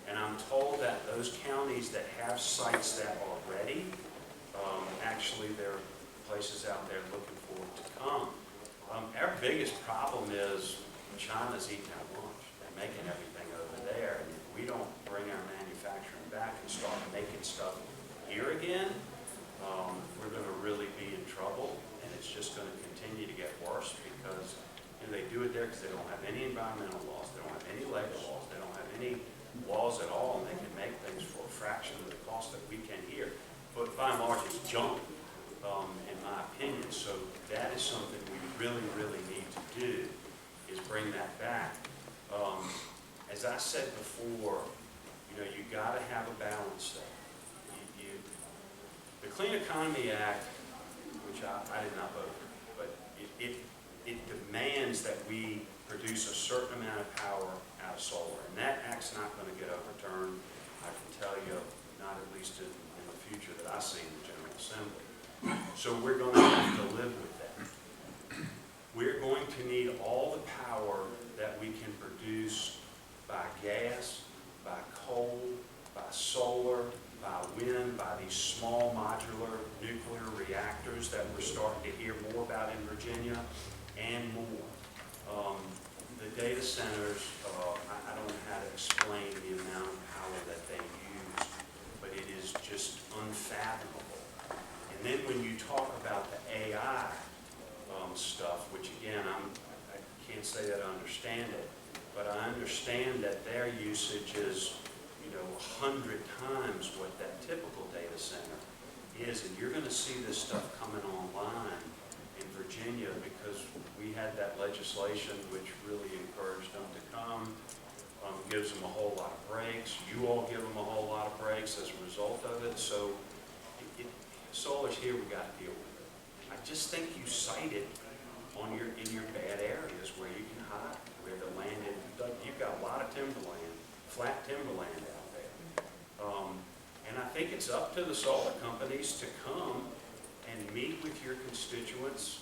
And I'm told that those counties that have sites that are ready, actually their places out there looking for it to come. Our biggest problem is China's eating our lunch. They're making everything over there. And if we don't bring our manufacturing back and start making stuff here again, we're going to really be in trouble. And it's just going to continue to get worse because they do it there because they don't have any environmental laws. They don't have any labor laws. They don't have any laws at all. And they can make things for a fraction of the cost that we can here. But by and large, it's junk, in my opinion. So that is something we really, really need to do, is bring that back. As I said before, you got to have a balance there. The Clean Economy Act, which I did not vote for, but it demands that we produce a certain amount of power out of solar. And that act's not going to get overturned, I can tell you, not at least in the future that I see in the General Assembly. So we're going to have to live with that. We're going to need all the power that we can produce by gas, by coal, by solar, by wind, by these small modular nuclear reactors that we're starting to hear more about in Virginia, and more. The data centers, I don't know how to explain the amount of power that they use, but it is just unfathomable. And then when you talk about the AI stuff, which again, I can't say that I understand it, but I understand that their usage is 100 times what that typical data center is. And you're going to see this stuff coming online in Virginia because we had that legislation which really encouraged them to come, gives them a whole lot of breaks. You all give them a whole lot of breaks as a result of it. So solar's here, we got to deal with it. I just think you cite it in your bad areas where you can hide, where the land is. You've got a lot of timberland, flat timberland out there. And I think it's up to the solar companies to come and meet with your constituents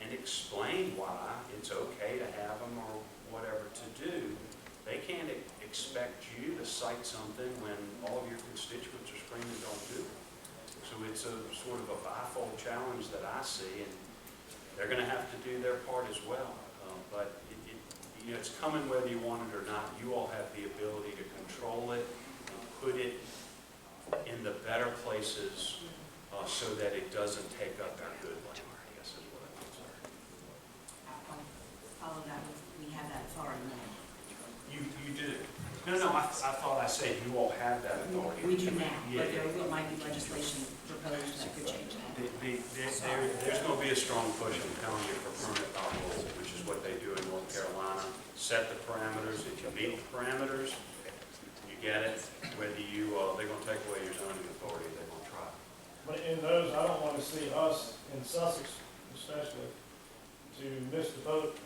and explain why it's okay to have them or whatever to do. They can't expect you to cite something when all of your constituents are screaming, don't do it. So it's a sort of a bifold challenge that I see, and they're going to have to do their part as well. But it's coming whether you want it or not. You all have the ability to control it and put it in the better places so that it doesn't take up our good land, I guess is what I would say. I'll follow that with, we have that authority now. You do. No, I thought I said you all have that authority. We do now, Yeah. but there might be legislation proposed that could change that. There's going to be a strong push, I'm telling you, for permit by rule, which is what they do in North Carolina. Set the parameters. If you meet the parameters, you get it. Whether they're going to take away your zoning authority, they're going to try. But in those, I don't want to see us in Sussex especially to miss the boat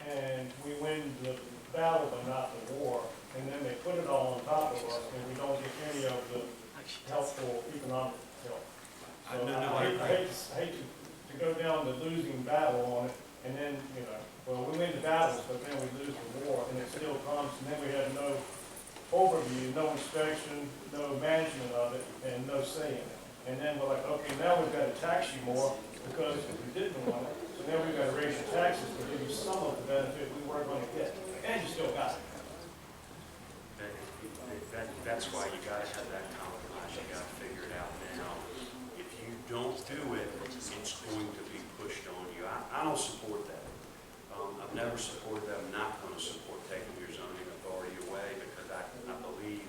and we win the battle but not the war. And then they put it all on top of us and we don't get any of the helpful economic help. So I hate to go down the losing battle on it and then, well, we win the battles, but then we lose the war and it still comes and then we have no overview, no inspection, no management of it, and no say in it. And then we're like, okay, now we've got to tax you more because we didn't want it. So now we've got to raise your taxes to give you some of the benefit we weren't going to get. And you still got it. That's why you got to have that compromise. You got to figure it out now. If you don't do it, it's going to be pushed on you. I don't support that. I've never supported that. I'm not going to support taking your zoning authority away because I believe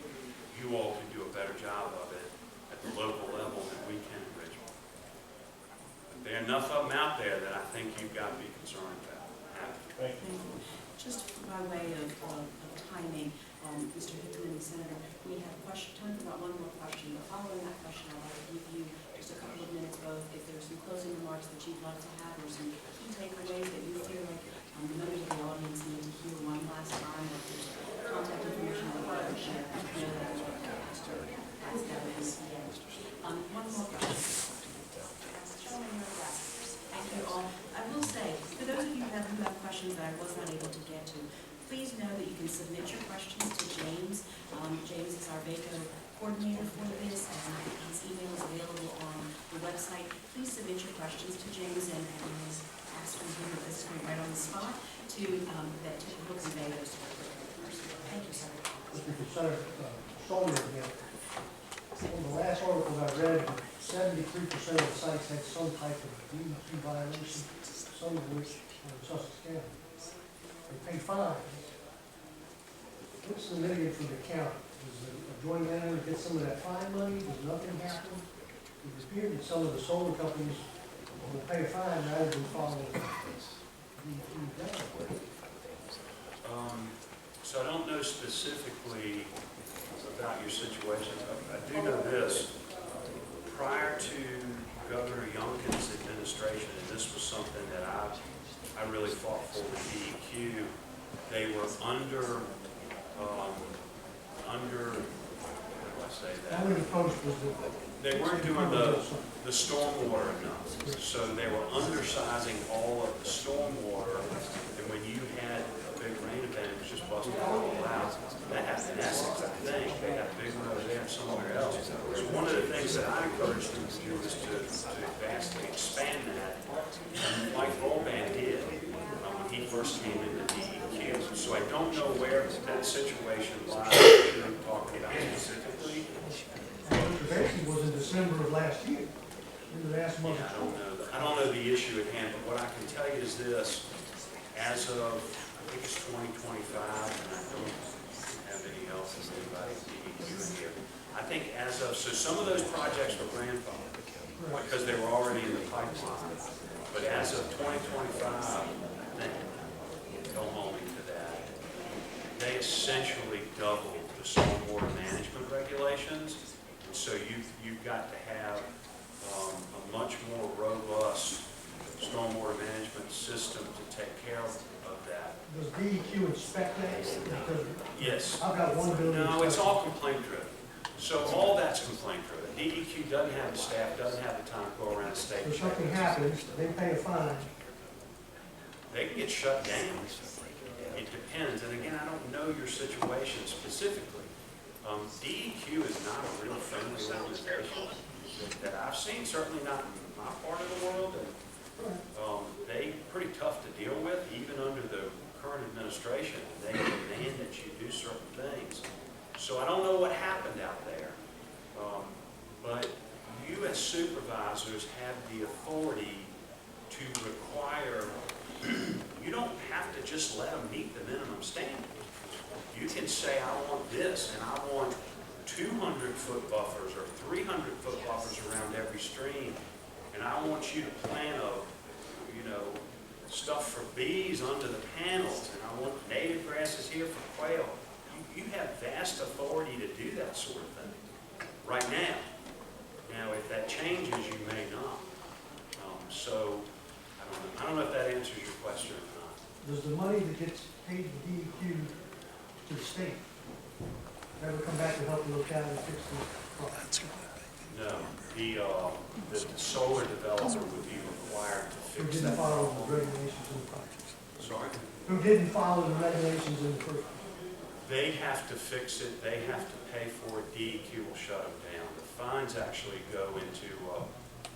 you all can do a better job of it at the local level than we can in Richmond. But there are enough of them out there that I think you've got to be concerned about. Thank you. Just by way of timing, Mr. Hickman and Senator, we have time for about one more question. But following that question, I'd like to give you just a couple of minutes both. If there's some closing remarks that you'd like to have or some key takeaways that you feel like the members of the audience need to hear one last time, or if there's contact information that you want to share, that's what Pastor asked that is. One more question. Thank you all. I will say, for those of you who have questions that I was not able to get to, please know that you can submit your questions to James. James is our VACO coordinator for this, and his email is available on the website. Please submit your questions to James, and we'll ask him here at this point right on the spot to he'll convey those to the person. Thank you, sir. Senator Stoller again. In the last article I read, 73% of the sites had some type of DEQ violation, some of which are in Sussex County. They pay fines. What's the mitigant for the county? Does the adjoining landowner get some of that fine money? Does nothing happen? It appears that some of the solar companies will pay a fine rather than follow DEQ guidelines. So I don't know specifically about your situation. I do know this. Prior to Governor Youngkin's administration, and this was something that I really fought for with DEQ, they were under, how do I say that? How many approach was They weren't doing the stormwater enough. So they were undersizing all of the stormwater, and when you had a big rain event, it was just busting it all out. That happened in Essex, I think. They got a big one over there somewhere else. So one of the things that I encouraged them to do is to vastly expand that. And Mike Rolban did when he first came into DEQ. So I don't know where that situation lies that you're talking about specifically. Basically was in December of last year, in the last month. Yeah, I don't know the issue at hand, but what I can tell you is this: as of I think it's 2025, and I don't have any else as anybody DEQ in here. I think as of some of those projects were grandfathered because they were already in the pipeline. But as of 2025, I think, don't hold me to that. They essentially doubled the stormwater management regulations. So you've got to have a much more robust stormwater management system to take care of that. Does DEQ inspect that? Because Yes. I've got one building. No, it's all complaint driven. So all that's complaint driven. DEQ doesn't have the staff, doesn't have the time to go around the state. If something happens, they pay a fine. They can get shut down. It depends. And again, I don't know your situation specifically. DEQ is not a real friendly organization that I've seen, certainly not in my part of the world. And, they're pretty tough to deal with, even under the current administration. They demand that you do certain things. So I don't know what happened out there. But you as supervisors have the authority to require, you don't have to just let them meet the minimum standard. You can say, I want this, and I want 200-foot buffers or 300-foot buffers around every stream, and I want you to plant stuff for bees under the panels, and I want native grasses here for quail. You have vast authority to do that sort of thing right now. Now, if that changes, you may not. So, I don't know if that answers your question or not. Does the money that gets paid to DEQ to the state ever come back to help the locality fix the problem? No, the solar developer would be required to Who fix didn't that follow problem. the regulations in the project? Sorry? Who didn't follow the regulations in the first place? They have to fix it, they have to pay for it, DEQ will shut them down. The fines actually go into,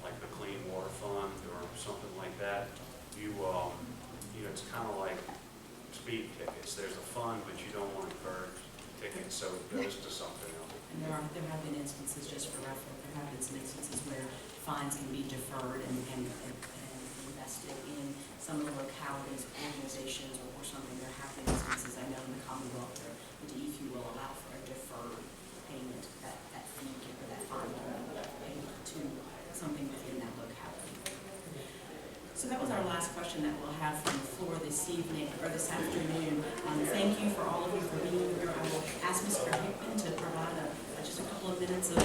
like the Clean Water Fund or something like that. It's kind of like speed tickets. There's a fund, but you don't want to incur tickets, so it goes to something else. And there have been instances, just for reference, there have been some instances where fines can be deferred and invested in some of the localities, organizations, or something. There have been instances, I know in the Commonwealth, where the DEQ will allow for a deferred payment, that fee, or that fine payment to something within that locality. So that was our last question that we'll have from the floor this evening, or this afternoon. Thank you for all of you for being here. I will ask Mr. Hickman to provide just a couple of minutes of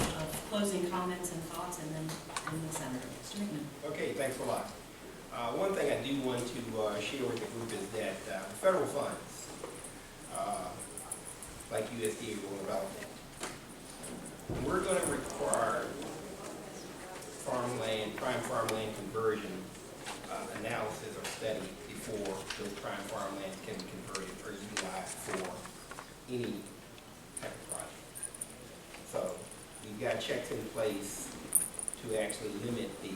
closing comments and thoughts, and then the Senator. Mr. Hickman. Okay, thanks a lot. One thing I do want to share with the group is that federal funds, like USDA rural development, we're going to require farmland, prime farmland conversion analysis or study before those prime farmlands can be converted or utilized for any type of project. So we've got checks in place to actually limit the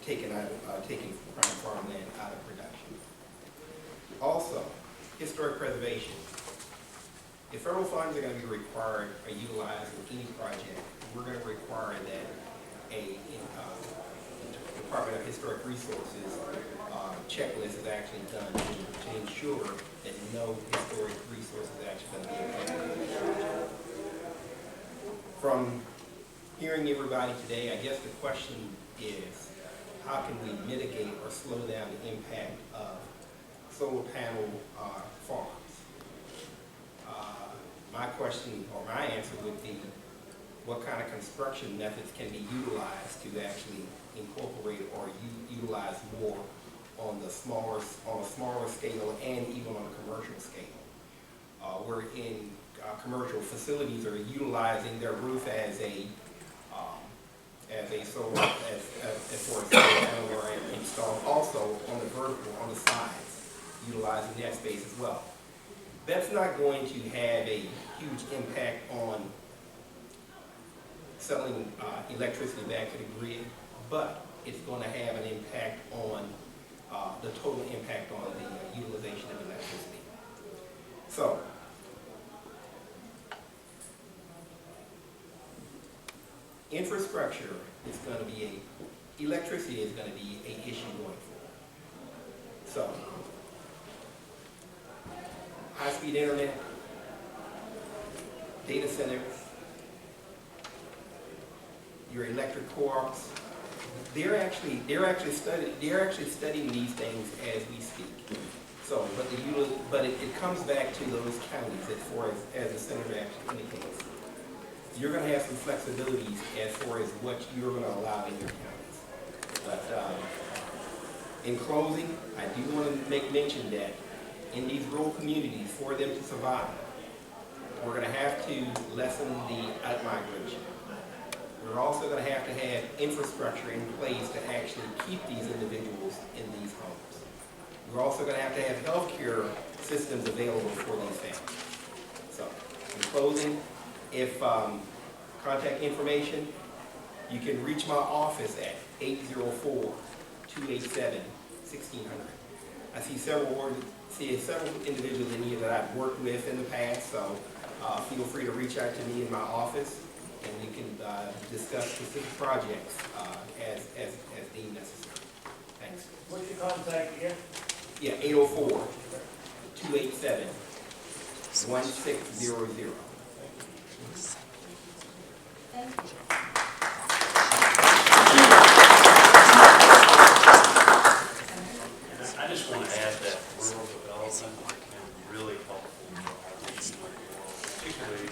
taking prime farmland out of production. Also, historic preservation. If federal funds are going to be required or utilized in any project, we're going to require that a Department of Historic Resources checklist is actually done to ensure that no historic resource is actually going to be impacted. From hearing everybody today, I guess the question is, how can we mitigate or slow down the impact of solar panel farms? My question, or my answer would be, what kind of construction methods can be utilized to actually incorporate or utilize more on a smaller scale and even on a commercial scale? Where in commercial facilities are utilizing their roof as a solar, as far as solar panel or installed also on the vertical, on the sides, utilizing that space as well. That's not going to have a huge impact on selling electricity back to the grid, but it's going to have an impact on the total impact on the utilization of electricity. So, infrastructure is going to be electricity is going to be an issue going forward. So, high-speed internet, data centers, your electric co-ops, they're actually studying these things as we speak. So, but it comes back to those counties as far as the senator actually indicates. You're going to have some flexibilities as far as what you're going to allow in your counties. But in closing, I do want to make mention that in these rural communities, for them to survive, we're going to have to lessen the out-migration. We're also going to have infrastructure in place to actually keep these individuals in these homes. We're also going to have healthcare systems available for these families. So, in closing, if contact information, you can reach my office at 804-287-1600. I see several individuals in here that I've worked with in the past, so feel free to reach out to me in my office, and we can discuss specific projects as deemed necessary. Thanks. What's your contact again? Yeah, 804-287-1600. Thank you. I just want to add that rural development can be really helpful for our region, particularly in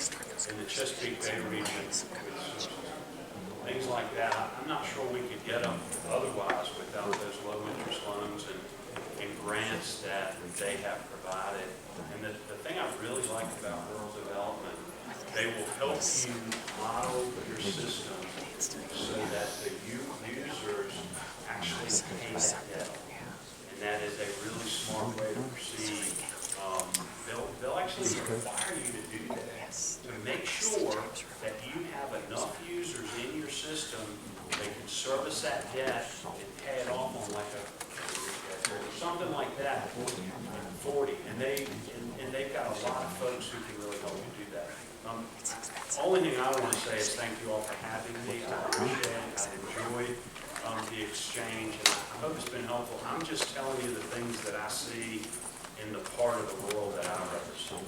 the Chesapeake Bay region. Things like that, I'm not sure we could get them otherwise without those low interest loans and grants that they have provided. And the thing I really like about rural development, they will help you model your system so that the users actually pay that debt. And that is a really smart way to proceed. They'll actually require you to do that to make sure that you have enough users in your system that can service that debt and pay it off on like or something like that, 40. And they've got a lot of folks who can really help you do that. Only thing I want to say is thank you all for having me. I appreciate it. I enjoyed the exchange, and I hope it's been helpful. I'm just telling you the things that I see in the part of the world that I represent.